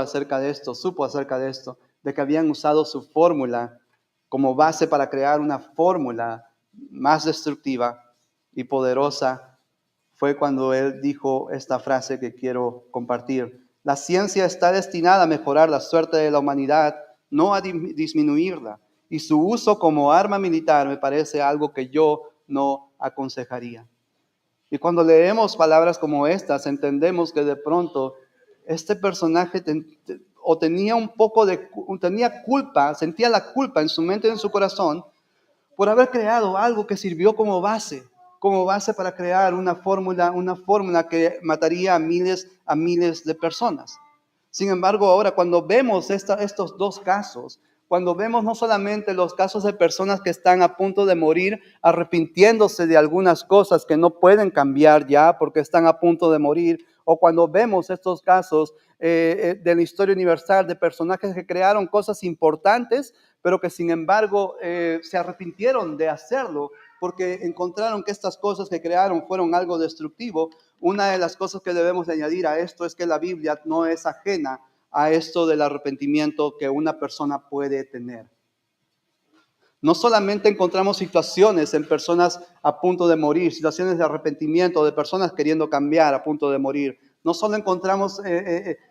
supo acerca de esto, de que habían usado su fórmula como base para crear una fórmula más destructiva y poderosa, fue cuando él dijo esta frase que quiero compartir: la ciencia está destinada a mejorar la suerte de la humanidad, no a disminuirla, y su uso como arma militar me parece algo que yo no aconsejaría. Y cuando leemos palabras como estas, entendemos que de pronto este personaje sentía la culpa en su mente y en su corazón por haber creado algo que sirvió como base para crear una fórmula que mataría a miles de personas. Sin embargo, ahora cuando vemos estos dos casos, cuando vemos no solamente los casos de personas que están a punto de morir arrepintiéndose de algunas cosas que no pueden cambiar ya porque están a punto de morir, o cuando vemos estos casos de la historia universal de personajes que crearon cosas importantes, pero que sin embargo se arrepintieron de hacerlo porque encontraron que estas cosas que crearon fueron algo destructivo. Una de las cosas que debemos de añadir a esto es que la Biblia no es ajena a esto del arrepentimiento que una persona puede tener. No solamente encontramos situaciones en personas a punto de morir, situaciones de arrepentimiento, de personas queriendo cambiar a punto de morir. No solo encontramos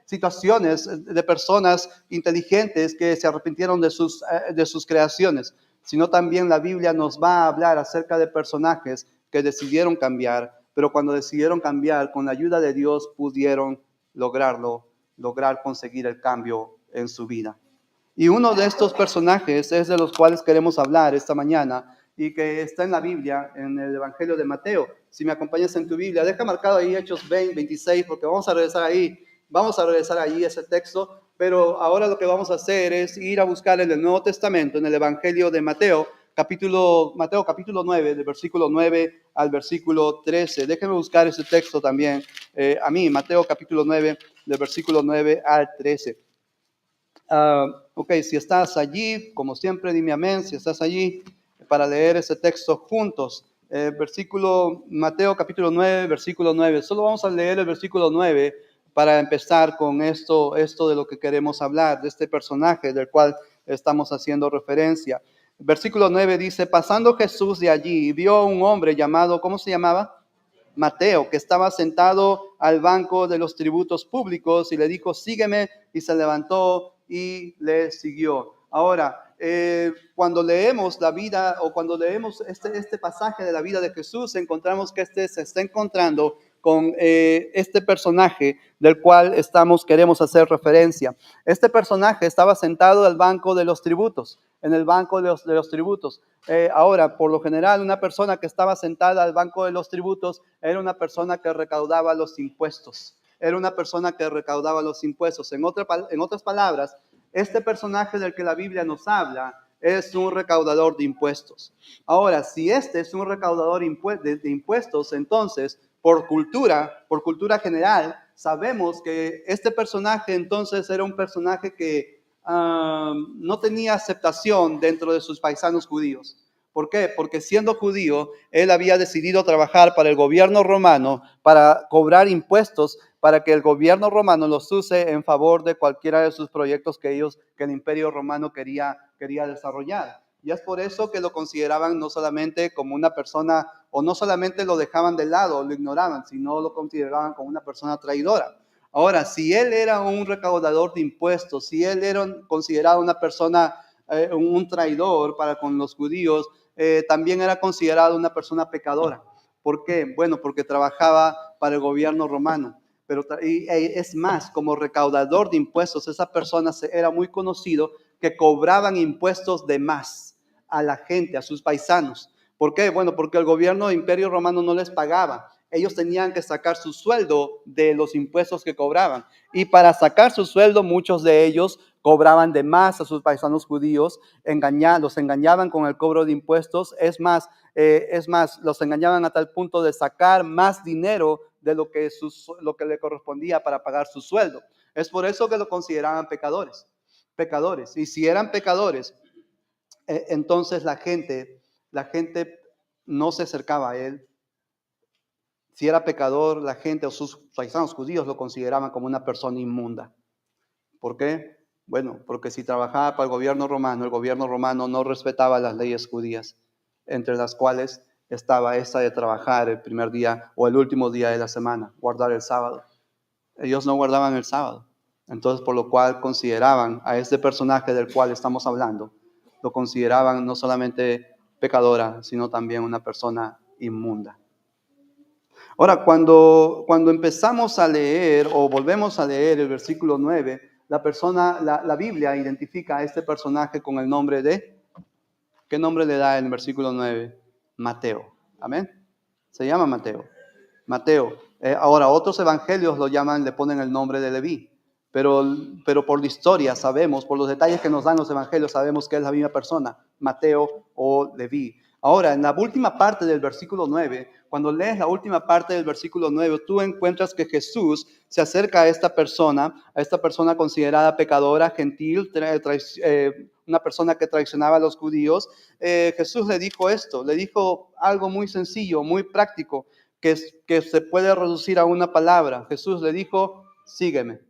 situaciones de personas inteligentes que se arrepintieron de sus creaciones, sino también la Biblia nos va a hablar acerca de personajes que decidieron cambiar, pero cuando decidieron cambiar, con la ayuda de Dios pudieron lograr conseguir el cambio en su vida. Y uno de estos personajes es de los cuales queremos hablar esta mañana y que está en la Biblia, en el Evangelio de Mateo. Si me acompañas en tu Biblia, deja marcado ahí Hechos 20, 26, porque vamos a regresar ahí ese texto, pero ahora lo que vamos a hacer es ir a buscar en el Nuevo Testamento, en el Evangelio de Mateo capítulo 9, del versículo 9 al versículo 13. Déjenme buscar ese texto también, Mateo capítulo 9, del versículo 9 al 13. Ok, si estás allí, como siempre, dime amén, si estás allí, para leer ese texto juntos. Mateo capítulo 9, versículo 9. Solo vamos a leer el versículo 9 para empezar con esto de lo que queremos hablar, de este personaje del cual estamos haciendo referencia. Versículo 9 dice, pasando Jesús de allí, vio a un hombre llamado, ¿cómo se llamaba? Mateo, que estaba sentado al banco de los tributos públicos y le dijo, sígueme, y se levantó y le siguió. Ahora, cuando leemos la vida o cuando leemos este pasaje de la vida de Jesús, encontramos que se está encontrando con este personaje del cual queremos hacer referencia. Este personaje estaba sentado al banco de los tributos, en el banco de los tributos. Ahora, por lo general, una persona que estaba sentada al banco de los tributos era una persona que recaudaba los impuestos. Era una persona que recaudaba los impuestos. En otras palabras, este personaje del que la Biblia nos habla es un recaudador de impuestos. Ahora, si este es un recaudador de impuestos, entonces, por cultura general, sabemos que este personaje entonces era un personaje que no tenía aceptación dentro de sus paisanos judíos. ¿Por qué? Porque siendo judío, él había decidido trabajar para el gobierno romano, para cobrar impuestos, para que el gobierno romano los use en favor de cualquiera de sus proyectos que el imperio romano quería desarrollar. Y es por eso que lo consideraban no solamente como una persona, o no solamente lo dejaban de lado, lo ignoraban, sino lo consideraban como una persona traidora. Ahora, si él era un recaudador de impuestos, si él era considerado una persona, un traidor para con los judíos, también era considerado una persona pecadora. ¿Por qué? Bueno, porque trabajaba para el gobierno romano. Pero es más, como recaudador de impuestos, esa persona era muy conocido que cobraban impuestos de más a la gente, a sus paisanos. ¿Por qué? Bueno, porque el gobierno del Imperio Romano no les pagaba. Ellos tenían que sacar su sueldo de los impuestos que cobraban. Y para sacar su sueldo, muchos de ellos cobraban de más a sus paisanos judíos, los engañaban con el cobro de impuestos. Es más, los engañaban a tal punto de sacar más dinero de lo que le correspondía para pagar su sueldo. Es por eso que lo consideraban pecadores. Y si eran pecadores, entonces la gente no se acercaba a él. Si era pecador, la gente o sus paisanos judíos lo consideraban como una persona inmunda. ¿Por qué? Bueno, porque si trabajaba para el gobierno romano no respetaba las leyes judías, entre las cuales estaba esta de trabajar el primer día o el último día de la semana, guardar el sábado. Ellos no guardaban el sábado. Entonces, por lo cual consideraban a este personaje del cual estamos hablando, lo consideraban no solamente pecadora, sino también una persona inmunda. Ahora, cuando empezamos a leer o volvemos a leer el versículo 9, la Biblia identifica a este personaje con el nombre de, ¿qué nombre le da en el versículo 9? Mateo. Amén. Se llama Mateo. Ahora, otros evangelios le ponen el nombre de Leví. Pero por la historia sabemos, por los detalles que nos dan los evangelios, sabemos que es la misma persona, Mateo o Leví. Ahora, en la última parte del versículo 9, cuando lees la última parte del versículo 9, tú encuentras que Jesús se acerca a esta persona considerada pecadora, gentil, una persona que traicionaba a los judíos. Jesús le dijo esto, le dijo algo muy sencillo, muy práctico, que se puede reducir a una palabra. Jesús le dijo, sígueme.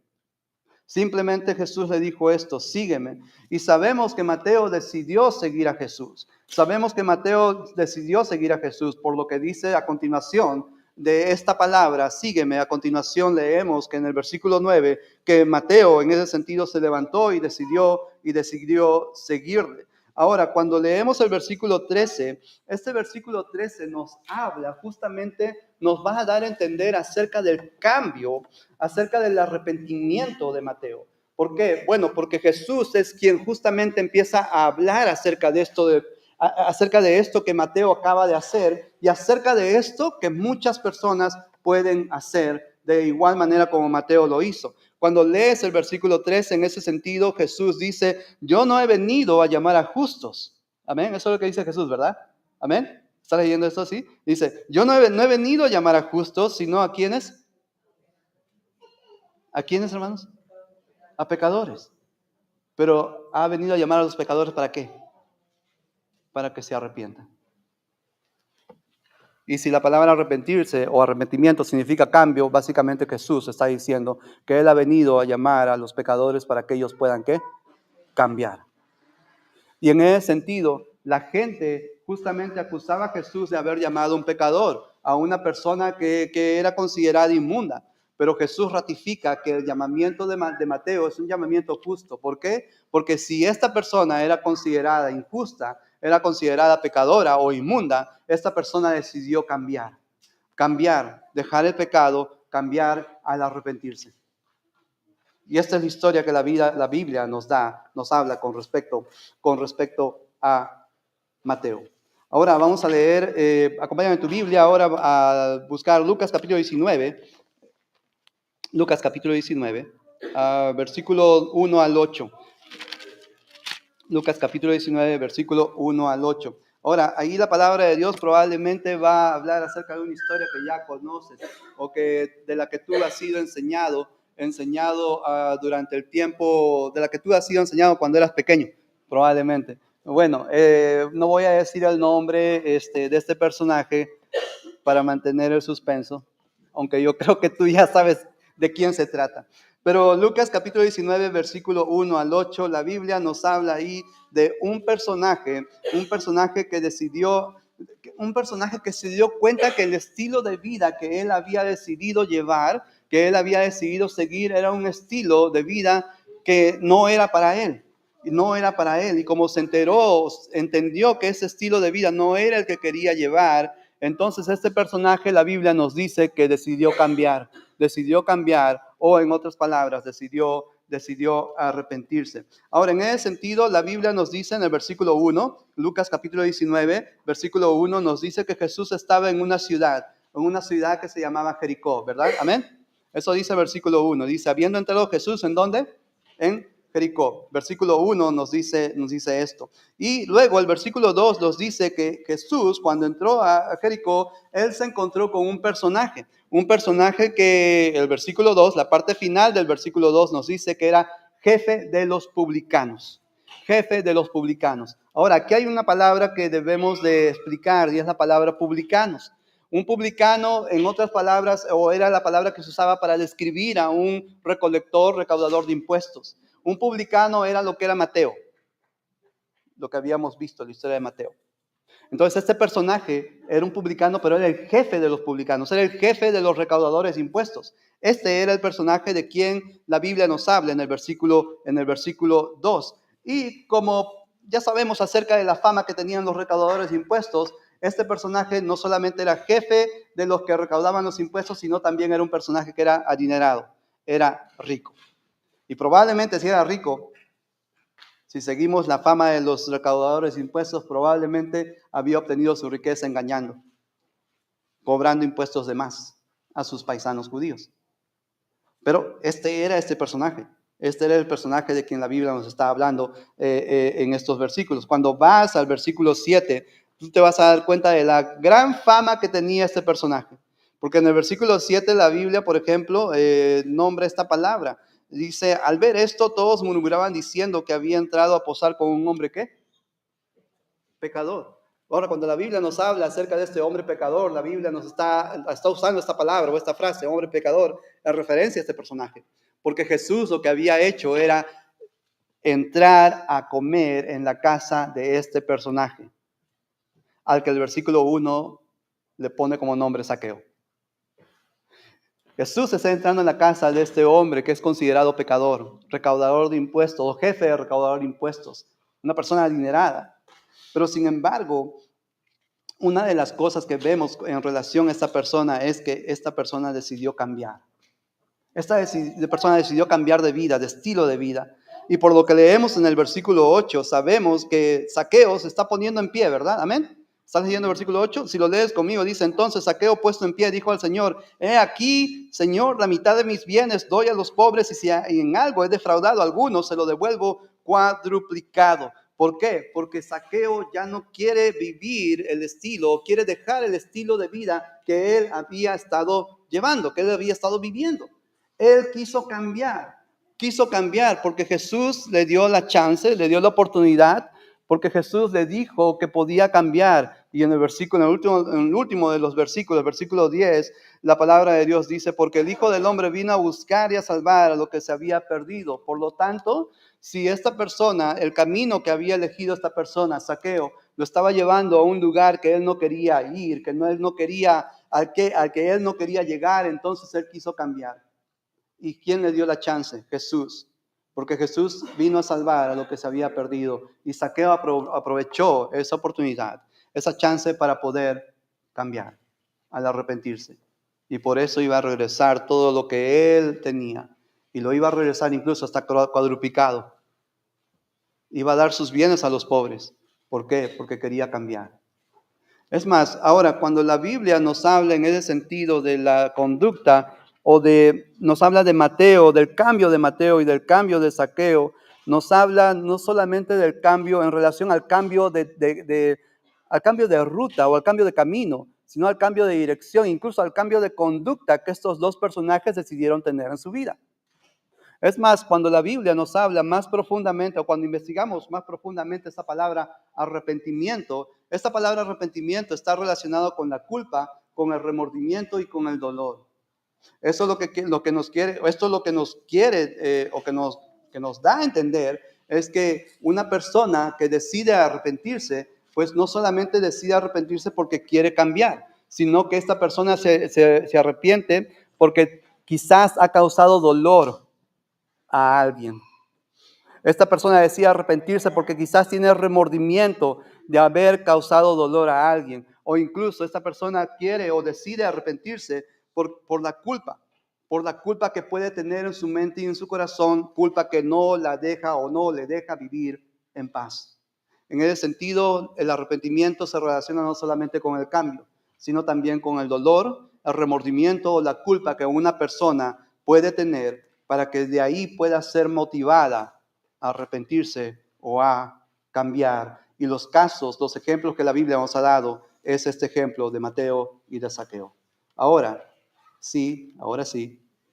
Simplemente Jesús le dijo esto, sígueme. Y sabemos que Mateo decidió seguir a Jesús. Sabemos que Mateo decidió seguir a Jesús por lo que dice a continuación de esta palabra, sígueme. A continuación leemos que en el versículo 9, que Mateo en ese sentido se levantó y decidió seguirle. Ahora, cuando leemos el versículo 13, este versículo 13 nos habla justamente, nos va a dar a entender acerca del cambio, acerca del arrepentimiento de Mateo. ¿Por qué? Bueno, porque Jesús es quien justamente empieza a hablar acerca de esto que Mateo acaba de hacer y acerca de esto que muchas personas pueden hacer de igual manera como Mateo lo hizo. Cuando lees el versículo 13, en ese sentido, Jesús dice, yo no he venido a llamar a justos. Amén, eso es lo que dice Jesús, ¿verdad? Amén. ¿Está leyendo esto así? Dice, yo no he venido a llamar a justos, sino a ¿quiénes? ¿A quiénes, hermanos? A pecadores. Pero ha venido a llamar a los pecadores, ¿para qué? Para que se arrepientan. Y si la palabra arrepentirse o arrepentimiento significa cambio, básicamente Jesús está diciendo que Él ha venido a llamar a los pecadores para que ellos puedan, ¿qué? Cambiar. Y en ese sentido, la gente justamente acusaba a Jesús de haber llamado un pecador, a una persona que era considerada inmunda. Pero Jesús ratifica que el llamamiento de Mateo es un llamamiento justo. ¿Por qué? Porque si esta persona era considerada injusta, era considerada pecadora o inmunda, esta persona decidió cambiar, dejar el pecado, cambiar al arrepentirse. Y esta es la historia que la Biblia nos habla con respecto a Mateo. Ahora vamos a leer, acompáñame en tu Biblia ahora a buscar Lucas capítulo 19. Lucas capítulo 19, versículo 1 al 8. Lucas capítulo 19, versículo 1 al 8. Ahora, ahí la palabra de Dios probablemente va a hablar acerca de una historia que ya conoces o de la que tú has sido enseñado durante el tiempo, de la que tú has sido enseñado cuando eras pequeño, probablemente. Bueno, no voy a decir el nombre de este personaje para mantener el suspenso, aunque yo creo que tú ya sabes de quién se trata. Pero Lucas capítulo 19, versículo 1 al 8, la Biblia nos habla ahí de un personaje que se dio cuenta que el estilo de vida que él había decidido llevar, que él había decidido seguir, era un estilo de vida que no era para él. Y como se entendió que ese estilo de vida no era el que quería llevar, entonces este personaje, la Biblia nos dice que decidió cambiar, o en otras palabras, decidió arrepentirse. Ahora, en ese sentido, la Biblia nos dice en el versículo 1, Lucas capítulo 19, versículo 1, nos dice que Jesús estaba en una ciudad que se llamaba Jericó, ¿verdad? Amén. Eso dice el versículo 1, dice, habiendo entrado Jesús, ¿en dónde? En Jericó. Versículo 1 nos dice esto. Y luego el versículo 2 nos dice que Jesús, cuando entró a Jericó, él se encontró con un personaje que el versículo 2, la parte final del versículo 2 nos dice que era jefe de los publicanos. Ahora, aquí hay una palabra que debemos de explicar y es la palabra publicanos. Un publicano, en otras palabras, o era la palabra que se usaba para describir a un recaudador de impuestos. Un publicano era lo que era Mateo, lo que habíamos visto en la historia de Mateo. Entonces este personaje era un publicano, pero era el jefe de los publicanos, era el jefe de los recaudadores de impuestos. Este era el personaje de quien la Biblia nos habla en el versículo 2. Y como ya sabemos acerca de la fama que tenían los recaudadores de impuestos, este personaje no solamente era jefe de los que recaudaban los impuestos, sino también era un personaje que era adinerado, era rico. Y probablemente si era rico, si seguimos la fama de los recaudadores de impuestos, probablemente había obtenido su riqueza engañando, cobrando impuestos de más a sus paisanos judíos. Pero este era el personaje de quien la Biblia nos está hablando en estos versículos. Cuando vas al versículo 7, tú te vas a dar cuenta de la gran fama que tenía este personaje. Porque en el versículo 7 la Biblia, por ejemplo, nombra esta palabra. Dice, al ver esto, todos murmuraban diciendo que había entrado a posar con un hombre, ¿qué? Pecador. Ahora, cuando la Biblia nos habla acerca de este hombre pecador, la Biblia nos está usando esta palabra o esta frase, hombre pecador, en referencia a este personaje. Porque Jesús lo que había hecho era entrar a comer en la casa de este personaje, al que el versículo 1 le pone como nombre Zaqueo. Jesús está entrando en la casa de este hombre que es considerado pecador, recaudador de impuestos o jefe de recaudador de impuestos, una persona adinerada. Pero sin embargo, una de las cosas que vemos en relación a esta persona es que esta persona decidió cambiar. Esta persona decidió cambiar de vida, de estilo de vida. Y por lo que leemos en el versículo 8, sabemos que Zaqueo se está poniendo en pie, ¿verdad? Amén. ¿Estás leyendo el versículo 8? Si lo lees conmigo, dice, entonces Zaqueo puesto en pie dijo al Señor, he aquí, Señor, la mitad de mis bienes doy a los pobres y si en algo he defraudado a algunos, se lo devuelvo cuadruplicado. ¿Por qué? Porque Zaqueo ya no quiere vivir el estilo, quiere dejar el estilo de vida que él había estado llevando, que él había estado viviendo. Él quiso cambiar porque Jesús le dio la chance, le dio la oportunidad, porque Jesús le dijo que podía cambiar. Y en el último de los versículos, el versículo 10, la palabra de Dios dice, porque el Hijo del Hombre vino a buscar y a salvar a lo que se había perdido. Por lo tanto, si esta persona, el camino que había elegido esta persona, Zaqueo, lo estaba llevando a un lugar que él no quería ir, él no quería, al que él no quería llegar, entonces él quiso cambiar. ¿Y quién le dio la chance? Jesús. Porque Jesús vino a salvar a lo que se había perdido. Y Zaqueo aprovechó esa oportunidad, esa chance para poder cambiar, al arrepentirse. Y por eso iba a regresar todo lo que él tenía. Y lo iba a regresar incluso hasta cuadruplicado. Iba a dar sus bienes a los pobres. ¿Por qué? Porque quería cambiar. Es más, ahora cuando la Biblia nos habla en ese sentido de la conducta, nos habla de Mateo, del cambio de Mateo y del cambio de Zaqueo, nos habla no solamente del cambio en relación al cambio al cambio de ruta o al cambio de camino, sino al cambio de dirección, incluso al cambio de conducta que estos dos personajes decidieron tener en su vida. Es más, cuando la Biblia nos habla más profundamente o cuando investigamos más profundamente esta palabra arrepentimiento, esta palabra arrepentimiento está relacionado con la culpa, con el remordimiento y con el dolor. Eso es lo que nos quiere, esto es lo que nos quiere o que nos da a entender es que una persona que decide arrepentirse, pues no solamente decide arrepentirse porque quiere cambiar, sino que esta persona se arrepiente porque quizás ha causado dolor a alguien. Esta persona decide arrepentirse porque quizás tiene remordimiento de haber causado dolor a alguien, o incluso esta persona quiere o decide arrepentirse por la culpa que puede tener en su mente y en su corazón, culpa que no la deja o no le deja vivir en paz. En ese sentido, el arrepentimiento se relaciona no solamente con el cambio, sino también con el dolor, el remordimiento o la culpa que una persona puede tener para que de ahí pueda ser motivada a arrepentirse o a cambiar. Y los ejemplos que la Biblia nos ha dado es este ejemplo de Mateo y de Zaqueo. Ahora sí,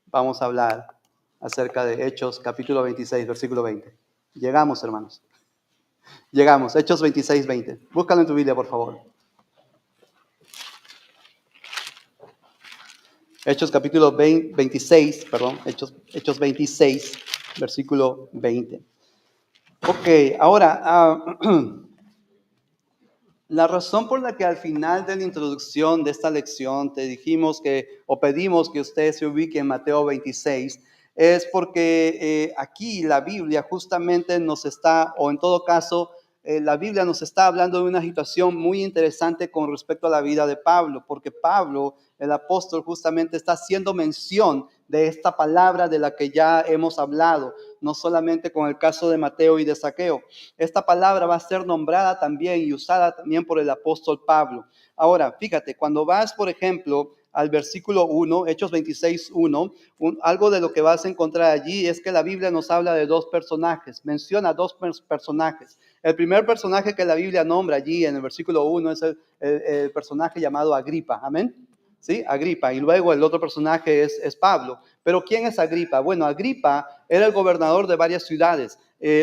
vamos a hablar acerca de Hechos capítulo 26, versículo 20. Llegamos, hermanos. Hechos 26, 20. Búscalo en tu Biblia, por favor. Hechos 26, versículo 20. Ok, ahora, la razón por la que al final de la introducción de esta lección te dijimos pedimos que usted se ubique en Mateo 26, es porque aquí la Biblia justamente nos está, o en todo caso, la Biblia nos está hablando de una situación muy interesante con respecto a la vida de Pablo, porque Pablo, el apóstol, justamente está haciendo mención de esta palabra de la que ya hemos hablado, no solamente con el caso de Mateo y de Zaqueo. Esta palabra va a ser nombrada también y usada también por el apóstol Pablo. Ahora, fíjate, cuando vas, por ejemplo, al versículo 1, Hechos 26, 1, algo de lo que vas a encontrar allí es que la Biblia nos habla de dos personajes, menciona dos personajes. El primer personaje que la Biblia nombra allí en el versículo 1 es el personaje llamado Agripa, amén. ¿Sí? Agripa, y luego el otro personaje es Pablo. Pero ¿quién es Agripa? Bueno, Agripa era el gobernador de varias ciudades.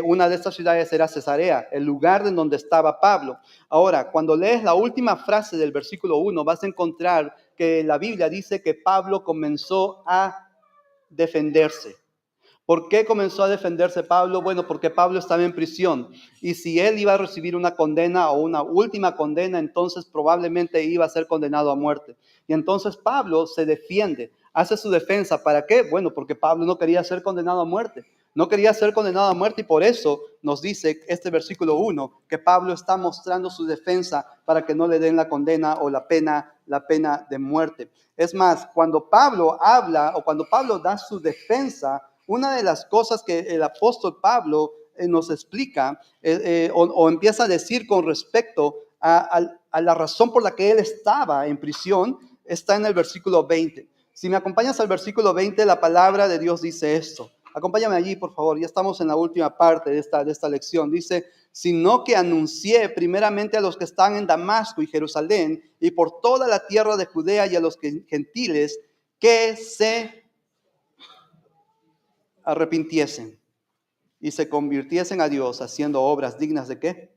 Una de estas ciudades era Cesarea, el lugar en donde estaba Pablo. Ahora, cuando lees la última frase del versículo 1, vas a encontrar que la Biblia dice que Pablo comenzó a defenderse. ¿Por qué comenzó a defenderse Pablo? Bueno, porque Pablo estaba en prisión y si él iba a recibir una condena o una última condena, entonces probablemente iba a ser condenado a muerte. Y entonces Pablo se defiende, hace su defensa. ¿Para qué? Bueno, porque Pablo no quería ser condenado a muerte. No quería ser condenado a muerte y por eso nos dice este versículo 1 que Pablo está mostrando su defensa para que no le den la condena o la pena de muerte. Es más, cuando Pablo habla o cuando Pablo da su defensa, una de las cosas que el apóstol Pablo nos explica o empieza a decir con respecto a la razón por la que él estaba en prisión, está en el versículo 20. Si me acompañas al versículo 20, la palabra de Dios dice esto. Acompáñame allí, por favor. Ya estamos en la última parte de esta lección. Dice, sino que anuncié primeramente a los que están en Damasco y Jerusalén y por toda la tierra de Judea y a los gentiles que se arrepintiesen y se convirtiesen a Dios haciendo obras dignas de ¿qué?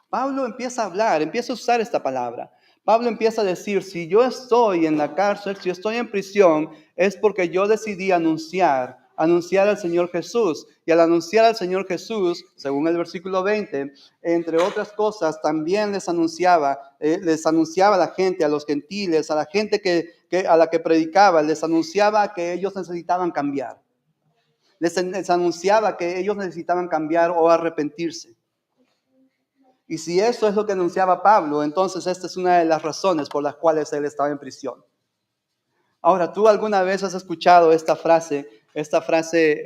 Pablo empieza a hablar, empieza a usar esta palabra. Pablo empieza a decir, si yo estoy en la cárcel, si estoy en prisión, es porque yo decidí anunciar al Señor Jesús. Y al anunciar al Señor Jesús, según el versículo 20, entre otras cosas, también les anunciaba a la gente, a los gentiles, a la gente a la que predicaba, les anunciaba que ellos necesitaban cambiar. Les anunciaba que ellos necesitaban cambiar o arrepentirse. Y si eso es lo que anunciaba Pablo, entonces esta es una de las razones por las cuales él estaba en prisión. Ahora, ¿tú alguna vez has escuchado esta frase,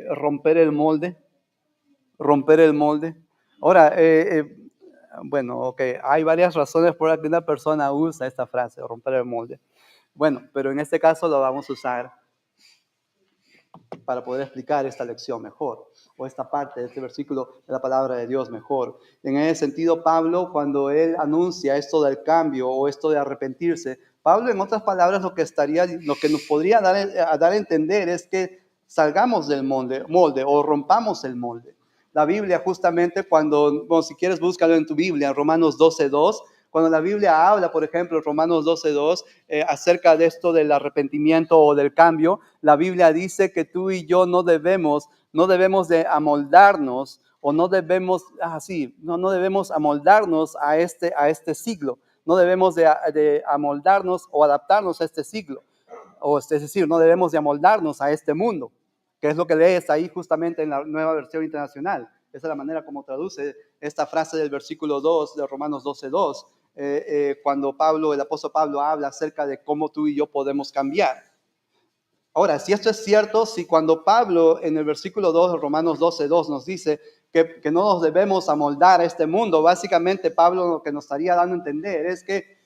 romper el molde? Romper el molde. Ahora, bueno, ok, hay varias razones por las que una persona usa esta frase, romper el molde. Bueno, pero en este caso lo vamos a usar para poder explicar esta lección mejor, o esta parte de este versículo de la palabra de Dios mejor. En ese sentido, Pablo, cuando él anuncia esto del cambio o esto de arrepentirse, Pablo, en otras palabras, lo que nos podría dar a entender es que salgamos del molde o rompamos el molde. La Biblia justamente si quieres búscalo en tu Biblia, en Romanos 12:2, cuando la Biblia habla, por ejemplo, Romanos 12:2, acerca de esto del arrepentimiento o del cambio, la Biblia dice que tú y yo no debemos de amoldarnos o no debemos amoldarnos a este siglo. No debemos de amoldarnos o adaptarnos a este siglo. Es decir, no debemos de amoldarnos a este mundo, que es lo que lees ahí justamente en la Nueva Versión Internacional. Esa es la manera como traduce esta frase del versículo 2 de Romanos 12:2. Cuando el apóstol Pablo habla acerca de cómo tú y yo podemos cambiar. Ahora, si esto es cierto, si cuando Pablo en el versículo 2 de Romanos 12:2 nos dice que no nos debemos amoldar a este mundo, básicamente Pablo lo que nos estaría dando a entender es que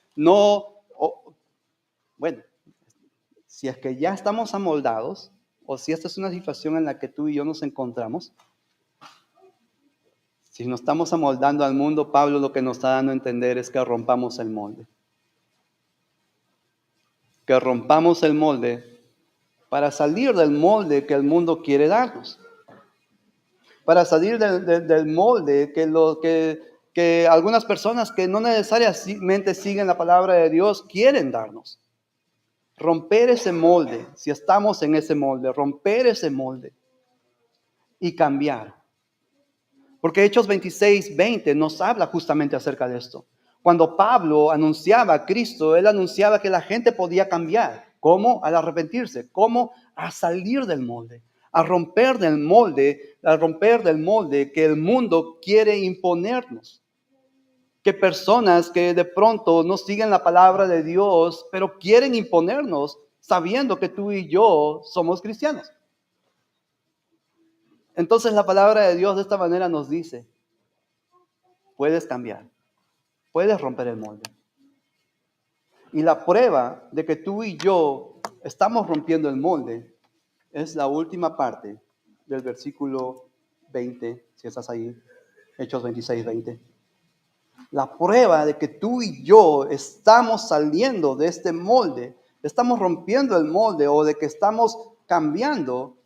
si es que ya estamos amoldados, o si esta es una situación en la que tú y yo nos encontramos, si nos estamos amoldando al mundo, Pablo lo que nos está dando a entender es que rompamos el molde. Que rompamos el molde para salir del molde que el mundo quiere darnos. Para salir del molde que algunas personas que no necesariamente siguen la palabra de Dios quieren darnos. Romper ese molde, si estamos en ese molde, romper ese molde y cambiar. Porque Hechos 26:20 nos habla justamente acerca de esto. Cuando Pablo anunciaba a Cristo, él anunciaba que la gente podía cambiar. ¿Cómo? Al arrepentirse. ¿Cómo? A salir del molde. A romper del molde que el mundo quiere imponernos. Que personas que de pronto no siguen la palabra de Dios, pero quieren imponernos sabiendo que tú y yo somos cristianos. Entonces la palabra de Dios de esta manera nos dice, puedes cambiar, puedes romper el molde. Y la prueba de que tú y yo estamos rompiendo el molde es la última parte del versículo 20, si estás ahí, Hechos 26, 20. La prueba de que tú y yo estamos saliendo de este molde, estamos rompiendo el molde o de que estamos cambiando,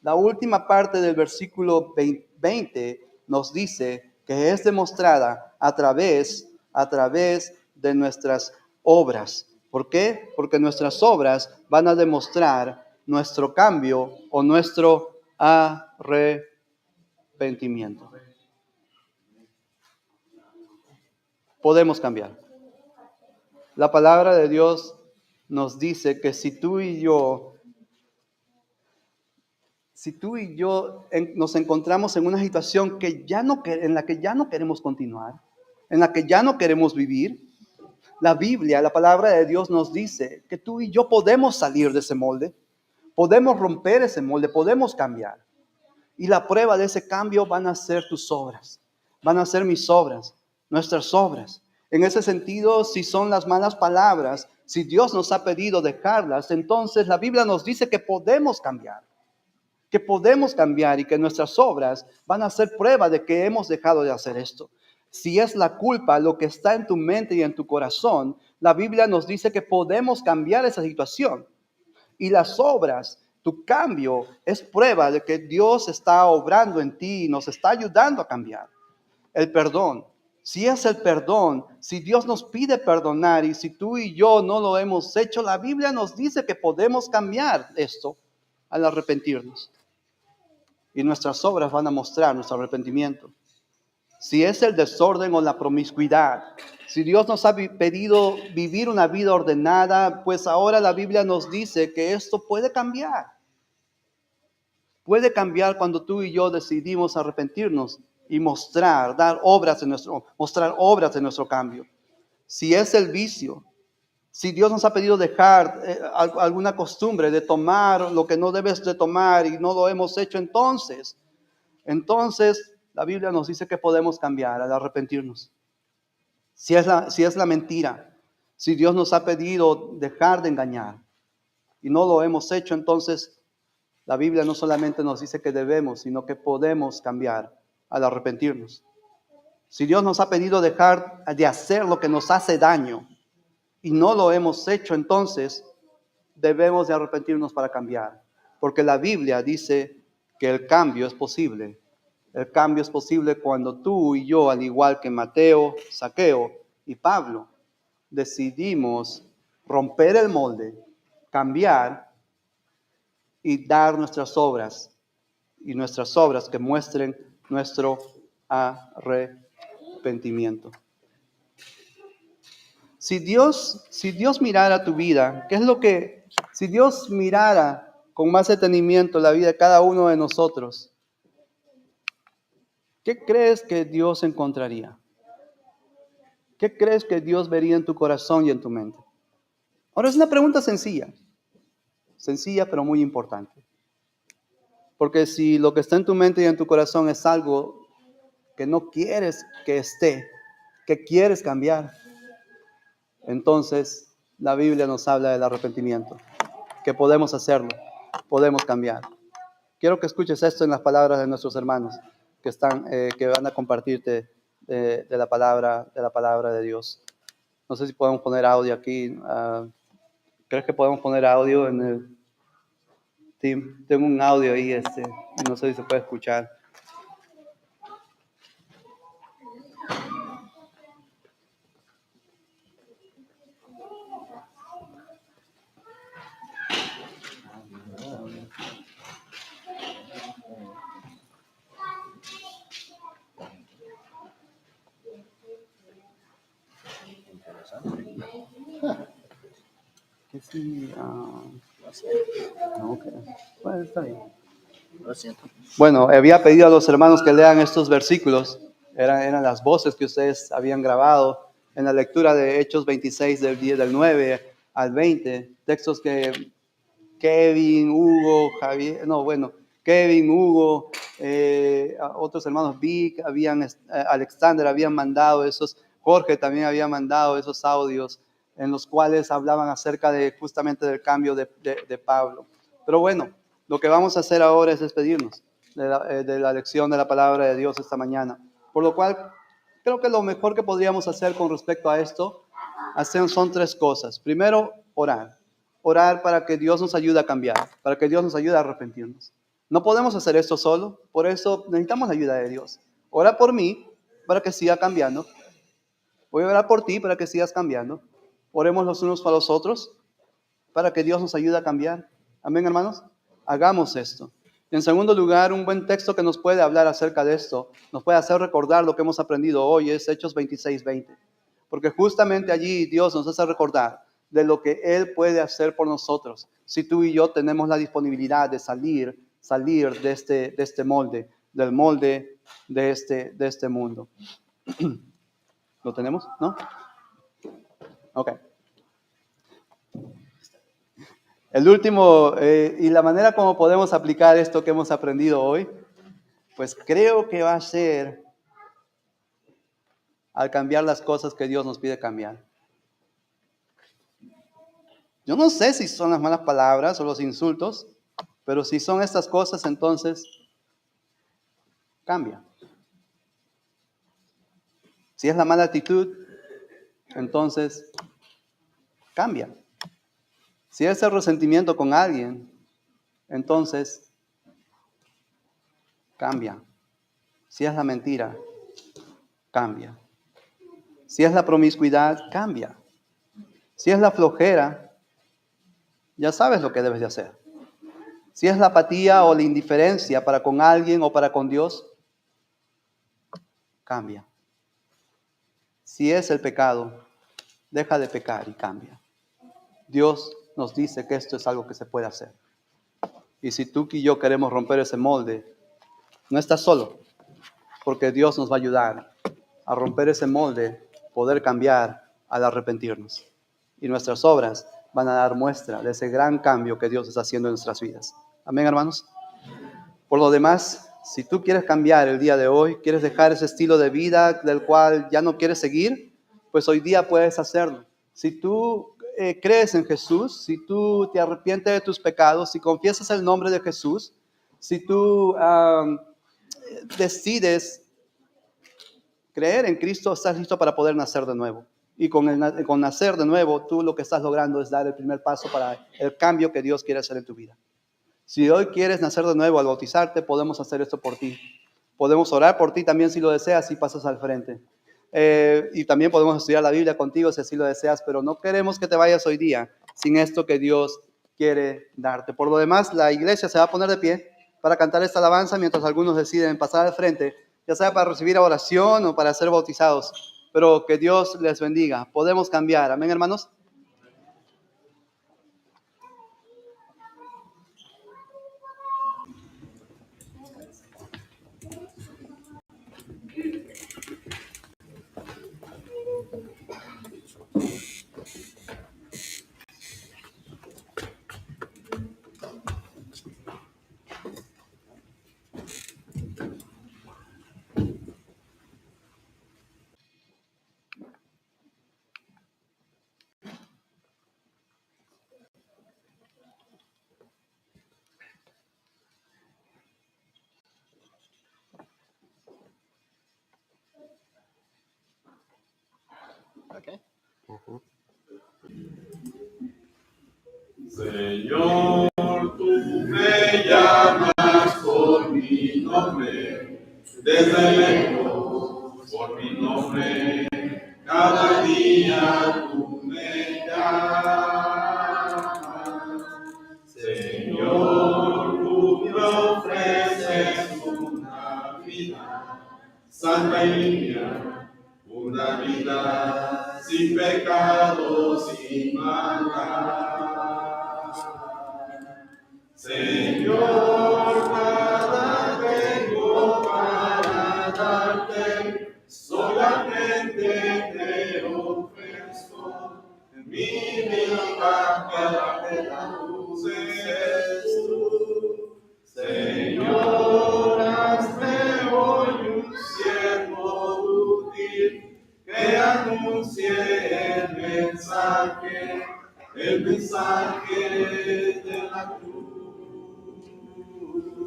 la última parte del versículo 20 nos dice que es demostrada a través de nuestras obras. ¿Por qué? Porque nuestras obras van a demostrar nuestro cambio o nuestro arrepentimiento. Podemos cambiar. La palabra de Dios nos dice que si tú y yo nos encontramos en una situación en la que ya no queremos continuar, en la que ya no queremos vivir, la Biblia, la palabra de Dios nos dice que tú y yo podemos salir de ese molde, podemos romper ese molde, podemos cambiar. Y la prueba de ese cambio van a ser tus obras, van a ser mis obras, nuestras obras. En ese sentido, si son las malas palabras, si Dios nos ha pedido dejarlas, entonces la Biblia nos dice que podemos cambiar y que nuestras obras van a ser prueba de que hemos dejado de hacer esto. Si es la culpa lo que está en tu mente y en tu corazón, la Biblia nos dice que podemos cambiar esa situación. Y las obras, tu cambio, es prueba de que Dios está obrando en ti y nos está ayudando a cambiar. El perdón. Si es el perdón, si Dios nos pide perdonar y si tú y yo no lo hemos hecho, la Biblia nos dice que podemos cambiar esto al arrepentirnos. Y nuestras obras van a mostrar nuestro arrepentimiento. Si es el desorden o la promiscuidad, si Dios nos ha pedido vivir una vida ordenada, pues ahora la Biblia nos dice que esto puede cambiar. Puede cambiar cuando tú y yo decidimos arrepentirnos y mostrar obras de nuestro cambio. Si es el vicio, si Dios nos ha pedido dejar alguna costumbre de tomar lo que no debes de tomar y no lo hemos hecho, entonces la Biblia nos dice que podemos cambiar al arrepentirnos. Si es la mentira, si Dios nos ha pedido dejar de engañar y no lo hemos hecho, entonces la Biblia no solamente nos dice que debemos, sino que podemos cambiar al arrepentirnos. Si Dios nos ha pedido dejar de hacer lo que nos hace daño y no lo hemos hecho, entonces debemos de arrepentirnos para cambiar. Porque la Biblia dice que el cambio es posible. El cambio es posible cuando tú y yo, al igual que Mateo, Zaqueo y Pablo, decidimos romper el molde, cambiar y dar nuestras obras que muestren nuestro arrepentimiento. Si Dios mirara tu vida, si Dios mirara con más detenimiento la vida de cada uno de nosotros, ¿qué crees que Dios encontraría? ¿Qué crees que Dios vería en tu corazón y en tu mente? Ahora es una pregunta sencilla pero muy importante. Porque si lo que está en tu mente y en tu corazón es algo que no quieres que esté, que quieres cambiar, entonces la Biblia nos habla del arrepentimiento, que podemos hacerlo, podemos cambiar. Quiero que escuches esto en las palabras de nuestros hermanos que van a compartirte de la palabra de Dios. No sé si podemos poner audio aquí. ¿Crees que podemos poner audio en el team? Tengo un audio ahí, no sé si se puede escuchar. Que sí, okay. Bueno, está bien. Lo siento. Bueno, había pedido a los hermanos que lean estos versículos. Eran las voces que ustedes habían grabado en la lectura de Hechos 26 del 9 al 20. Textos que Kevin, Hugo, otros hermanos Vic, Alexander habían mandado esos, Jorge también había mandado esos audios en los cuales hablaban acerca de justamente del cambio de Pablo. Pero bueno, lo que vamos a hacer ahora es despedirnos de la lección de la palabra de Dios esta mañana. Por lo cual, creo que lo mejor que podríamos hacer con respecto a esto son 3 cosas. Primero, orar. Orar para que Dios nos ayude a cambiar, para que Dios nos ayude a arrepentirnos. No podemos hacer esto solo, por eso necesitamos la ayuda de Dios. Ora por mí para que siga cambiando. Voy a orar por ti para que sigas cambiando. Oremos los unos para los otros para que Dios nos ayude a cambiar. Amén, hermanos. Hagamos esto. En segundo lugar, un buen texto que nos puede hablar acerca de esto, nos puede hacer recordar lo que hemos aprendido hoy, es Hechos 26:20. Porque justamente allí Dios nos hace recordar de lo que Él puede hacer por nosotros, si tú y yo tenemos la disponibilidad de salir de este molde, del molde de este mundo. ¿Lo tenemos? ¿No? Ok. El último, y la manera como podemos aplicar esto que hemos aprendido hoy, pues creo que va a ser al cambiar las cosas que Dios nos pide cambiar. Yo no sé si son las malas palabras o los insultos, pero si son estas cosas, entonces cambia. Si es la mala actitud, entonces cambia. Si es el resentimiento con alguien, entonces cambia. Si es la mentira, cambia. Si es la promiscuidad, cambia. Si es la flojera, ya sabes lo que debes de hacer. Si es la apatía o la indiferencia para con alguien o para con Dios, cambia. Si es el pecado, deja de pecar y cambia. Dios nos dice que esto es algo que se puede hacer. Y si tú y yo queremos romper ese molde, no estás solo, porque Dios nos va a ayudar a romper ese molde, poder cambiar al arrepentirnos. Y nuestras obras van a dar muestra de ese gran cambio que Dios está haciendo en nuestras vidas. Amén, hermanos. Por lo demás, si tú quieres cambiar el día de hoy, quieres dejar ese estilo de vida del cual ya no quieres seguir, pues hoy día puedes hacerlo. Si tú crees en Jesús, si tú te arrepientes de tus pecados, si confiesas el nombre de Jesús, si tú decides creer en Cristo, estás listo para poder nacer de nuevo. Y con nacer de nuevo, tú lo que estás logrando es dar el primer paso para el cambio que Dios quiere hacer en tu vida. Si hoy quieres nacer de nuevo al bautizarte, podemos hacer esto por ti. Podemos orar por ti también si lo deseas, si pasas al frente. Y también podemos estudiar la Biblia contigo si así lo deseas, pero no queremos que te vayas hoy día sin esto que Dios quiere darte. Por lo demás, la iglesia se va a poner de pie para cantar esta alabanza mientras algunos deciden pasar al frente, ya sea para recibir oración o para ser bautizados. Pero que Dios les bendiga. Podemos cambiar. Amén, hermanos. Okay. Señor, tú me llamas por mi nombre, desde lejos por mi nombre, cada día tú me llamas. Señor, tú me ofreces una vida santa y limpia, una vida sin pecado, sin maldad. Señor, nada tengo para darte, solamente te ofrezco mi vida para que la uses tú. Señor, hazme hoy un siervo útil que anuncie el mensaje mensaje de la cruz.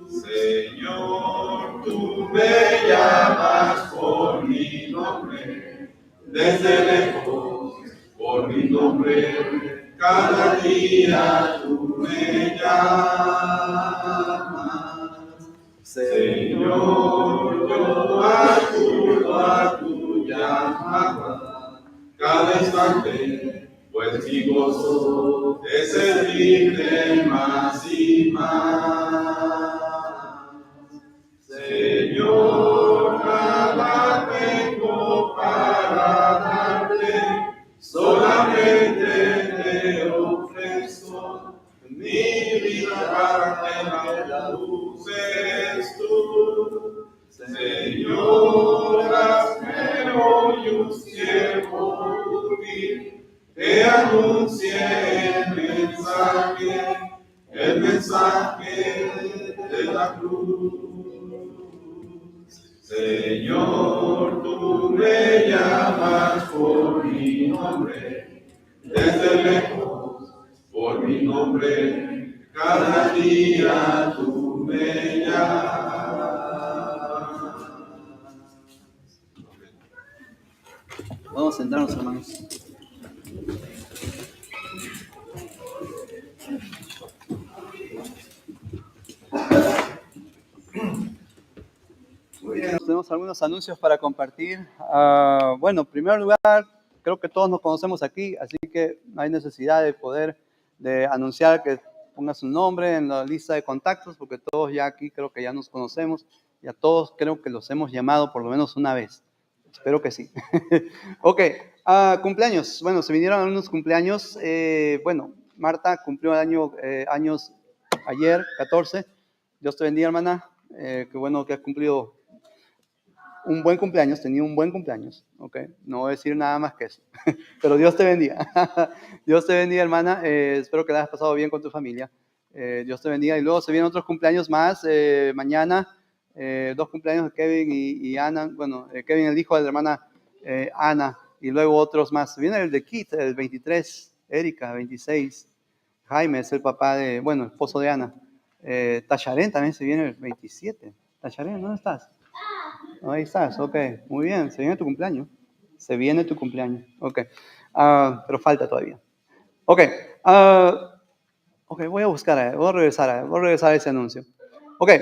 Señor, tú me llamas por mi nombre, desde lejos, por mi nombre, cada día tú me llamas. Señor, yo acudo a tu llamada cada instante, pues mi gozo es servirte más y más. Señor, nada tengo para darte, solamente te ofrezco mi vida para que la luz eres tú. Señor, hazme hoy un siervo útil, que anuncie el mensaje de la cruz. Señor, tú me llamas por mi nombre, desde lejos, por mi nombre, cada día tú me llamas. Vamos a sentarnos, hermanos. Muy bien, tenemos algunos anuncios para compartir. Bueno, en primer lugar, creo que todos nos conocemos aquí, así que no hay necesidad de anunciar que ponga su nombre en la lista de contactos, porque todos ya aquí creo que ya nos conocemos y a todos creo que los hemos llamado por lo menos una vez. Espero que sí. Ok, cumpleaños. Bueno, se vinieron algunos cumpleaños. Bueno, Marta cumplió años ayer, 14. Dios te bendiga, hermana. Qué bueno que has cumplido un buen cumpleaños, tenía un buen cumpleaños. Ok, no voy a decir nada más que eso. Pero Dios te bendiga. Dios te bendiga, hermana. Espero que la hayas pasado bien con tu familia. Dios te bendiga. Y luego se vienen otros cumpleaños más. Mañana, 2 cumpleaños de Kevin y Ana. Bueno, Kevin, el hijo de la hermana Ana. Y luego otros más. Viene el de Kit, el 23. Erika, 26. Jaime es el papá de, bueno, esposo de Ana. Tacharén también se viene el 27. Tacharén, ¿dónde estás? Ahí estás, ok. Muy bien, se viene tu cumpleaños. Se viene tu cumpleaños, ok. Pero falta todavía. Ok, ok, voy a regresar a ese anuncio. Ok,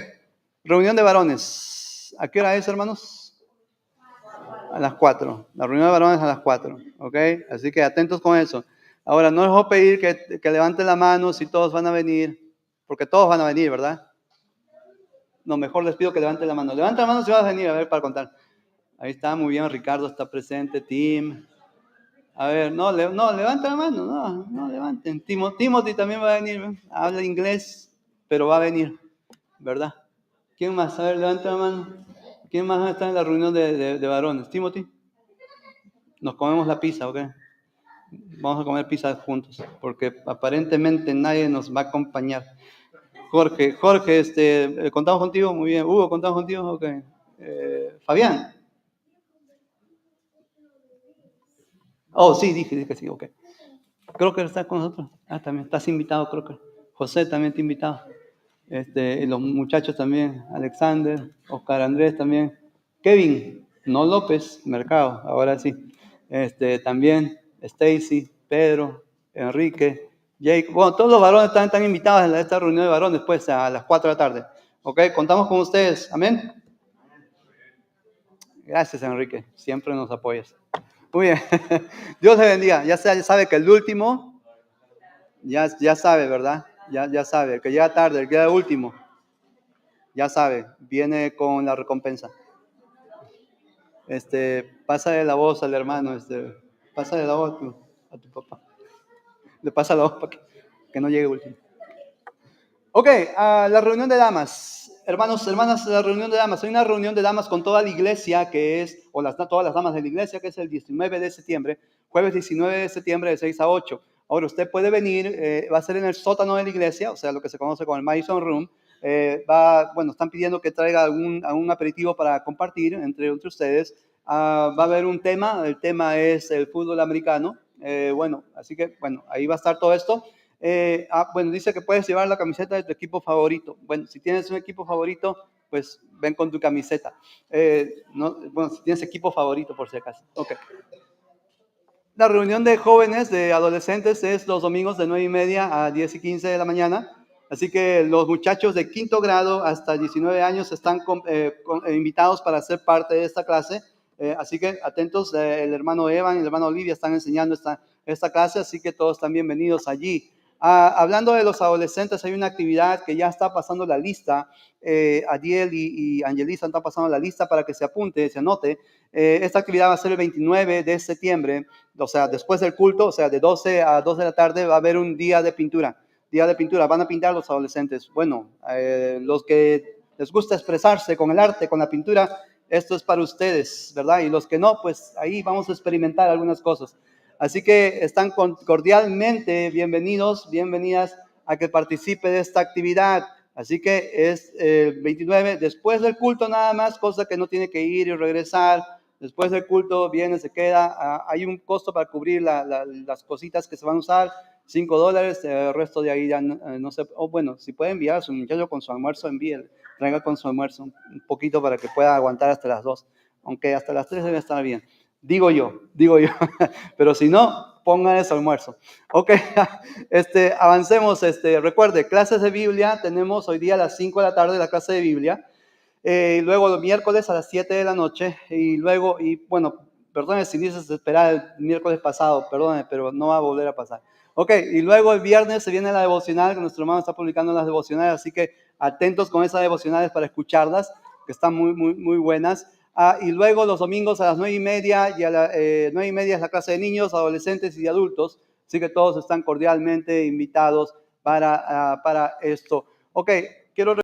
reunión de varones. ¿A qué hora es, hermanos? A las 4. La reunión de varones a las 4, ok. Así que atentos con eso. Ahora, no les voy a pedir que levanten la mano si todos van a venir, porque todos van a venir, ¿verdad? No, mejor les pido que levanten la mano. Levanta la mano si vas a venir, a ver, para contar. Ahí está, muy bien, Ricardo está presente, Tim. A ver, no, levanta la mano, no levanten. Timothy también va a venir, ¿eh? Habla inglés, pero va a venir, ¿verdad? ¿Quién más? A ver, levanta la mano. ¿Quién más va a estar en la reunión de varones? Timothy. Nos comemos la pizza, ¿ok? Vamos a comer pizza juntos, porque aparentemente nadie nos va a acompañar. Jorge, ¿contamos contigo? Muy bien. Hugo, ¿contamos contigo? Ok. Fabián. Oh, sí, dije que sí, ok. Creo que está con nosotros. También estás invitado, creo que. José también está invitado. Y los muchachos también. Alexander, Oscar Andrés también. Kevin, no López, Mercado, ahora sí. También Stacy, Pedro, Enrique, Jake. Bueno, todos los varones están invitados a esta reunión de varones, pues, a las 4 de la tarde. Ok, contamos con ustedes. Amén. Gracias, Enrique. Siempre nos apoyas. Muy bien. Dios le bendiga. Ya sabe que el último, ya sabe, ¿verdad? Ya sabe. El que llega tarde, el que llega último, ya sabe. Viene con la recompensa. Pásale la voz al hermano. Pásale la voz a tu papá. Le pasa la voz para que no llegue último. Ok, la reunión de damas. Hermanos, hermanas, la reunión de damas. Hay una reunión de damas con toda la iglesia todas las damas de la iglesia, que es el 19 de septiembre, jueves 19 de septiembre de 6 a 8. Ahora, usted puede venir, va a ser en el sótano de la iglesia, o sea, lo que se conoce como el Madison Room. Están pidiendo que traiga algún aperitivo para compartir entre ustedes. Va a haber un tema, el tema es el fútbol americano. Así que, ahí va a estar todo esto. Bueno, dice que puedes llevar la camiseta de tu equipo favorito. Bueno, si tienes un equipo favorito, pues ven con tu camiseta. Bueno, si tienes equipo favorito, por si acaso. Ok. La reunión de jóvenes, de adolescentes, es los domingos de 9:30 a 10:15 de la mañana. Así que los muchachos de quinto grado hasta 19 años están invitados para ser parte de esta clase. Así que atentos, el hermano Evan y el hermano Olivia están enseñando esta clase, así que todos están bienvenidos allí. Hablando de los adolescentes, hay una actividad que ya está pasando la lista. Adiel y Angelisa están pasando la lista para que se apunte, se anote. Esta actividad va a ser el 29 de septiembre, o sea, después del culto, o sea, de 12 a 2 de la tarde va a haber un día de pintura. Día de pintura, van a pintar los adolescentes. Bueno, los que les gusta expresarse con el arte, con la pintura, esto es para ustedes, ¿verdad? Y los que no, pues ahí vamos a experimentar algunas cosas. Así que están cordialmente bienvenidos, bienvenidas a que participe de esta actividad. Así que es el 29, después del culto nada más, cosa que no tiene que ir y regresar. Después del culto viene, se queda. Hay un costo para cubrir las cositas que se van a usar, $5. El resto de ahí ya no sé. Bueno, si puede enviar a su muchacho con su almuerzo, envíe, traiga con su almuerzo un poquito para que pueda aguantar hasta las 2. Aunque hasta las 3 debe estar bien. Digo yo. Pero si no, pongan ese almuerzo. Ok, avancemos. Recuerde, clases de Biblia. Tenemos hoy día a las 5 de la tarde la clase de Biblia. Luego los miércoles a las 7 de la noche. Y luego, bueno, perdone si dices esperar el miércoles pasado, perdone, pero no va a volver a pasar. Ok, y luego el viernes se viene la devocional, que nuestro hermano está publicando las devocionales, así que atentos con esas devocionales para escucharlas, que están muy, muy, muy buenas. Y luego los domingos a las 9:30, y a las 9:30 es la clase de niños, adolescentes y de adultos, así que todos están cordialmente invitados para esto. Ok, quiero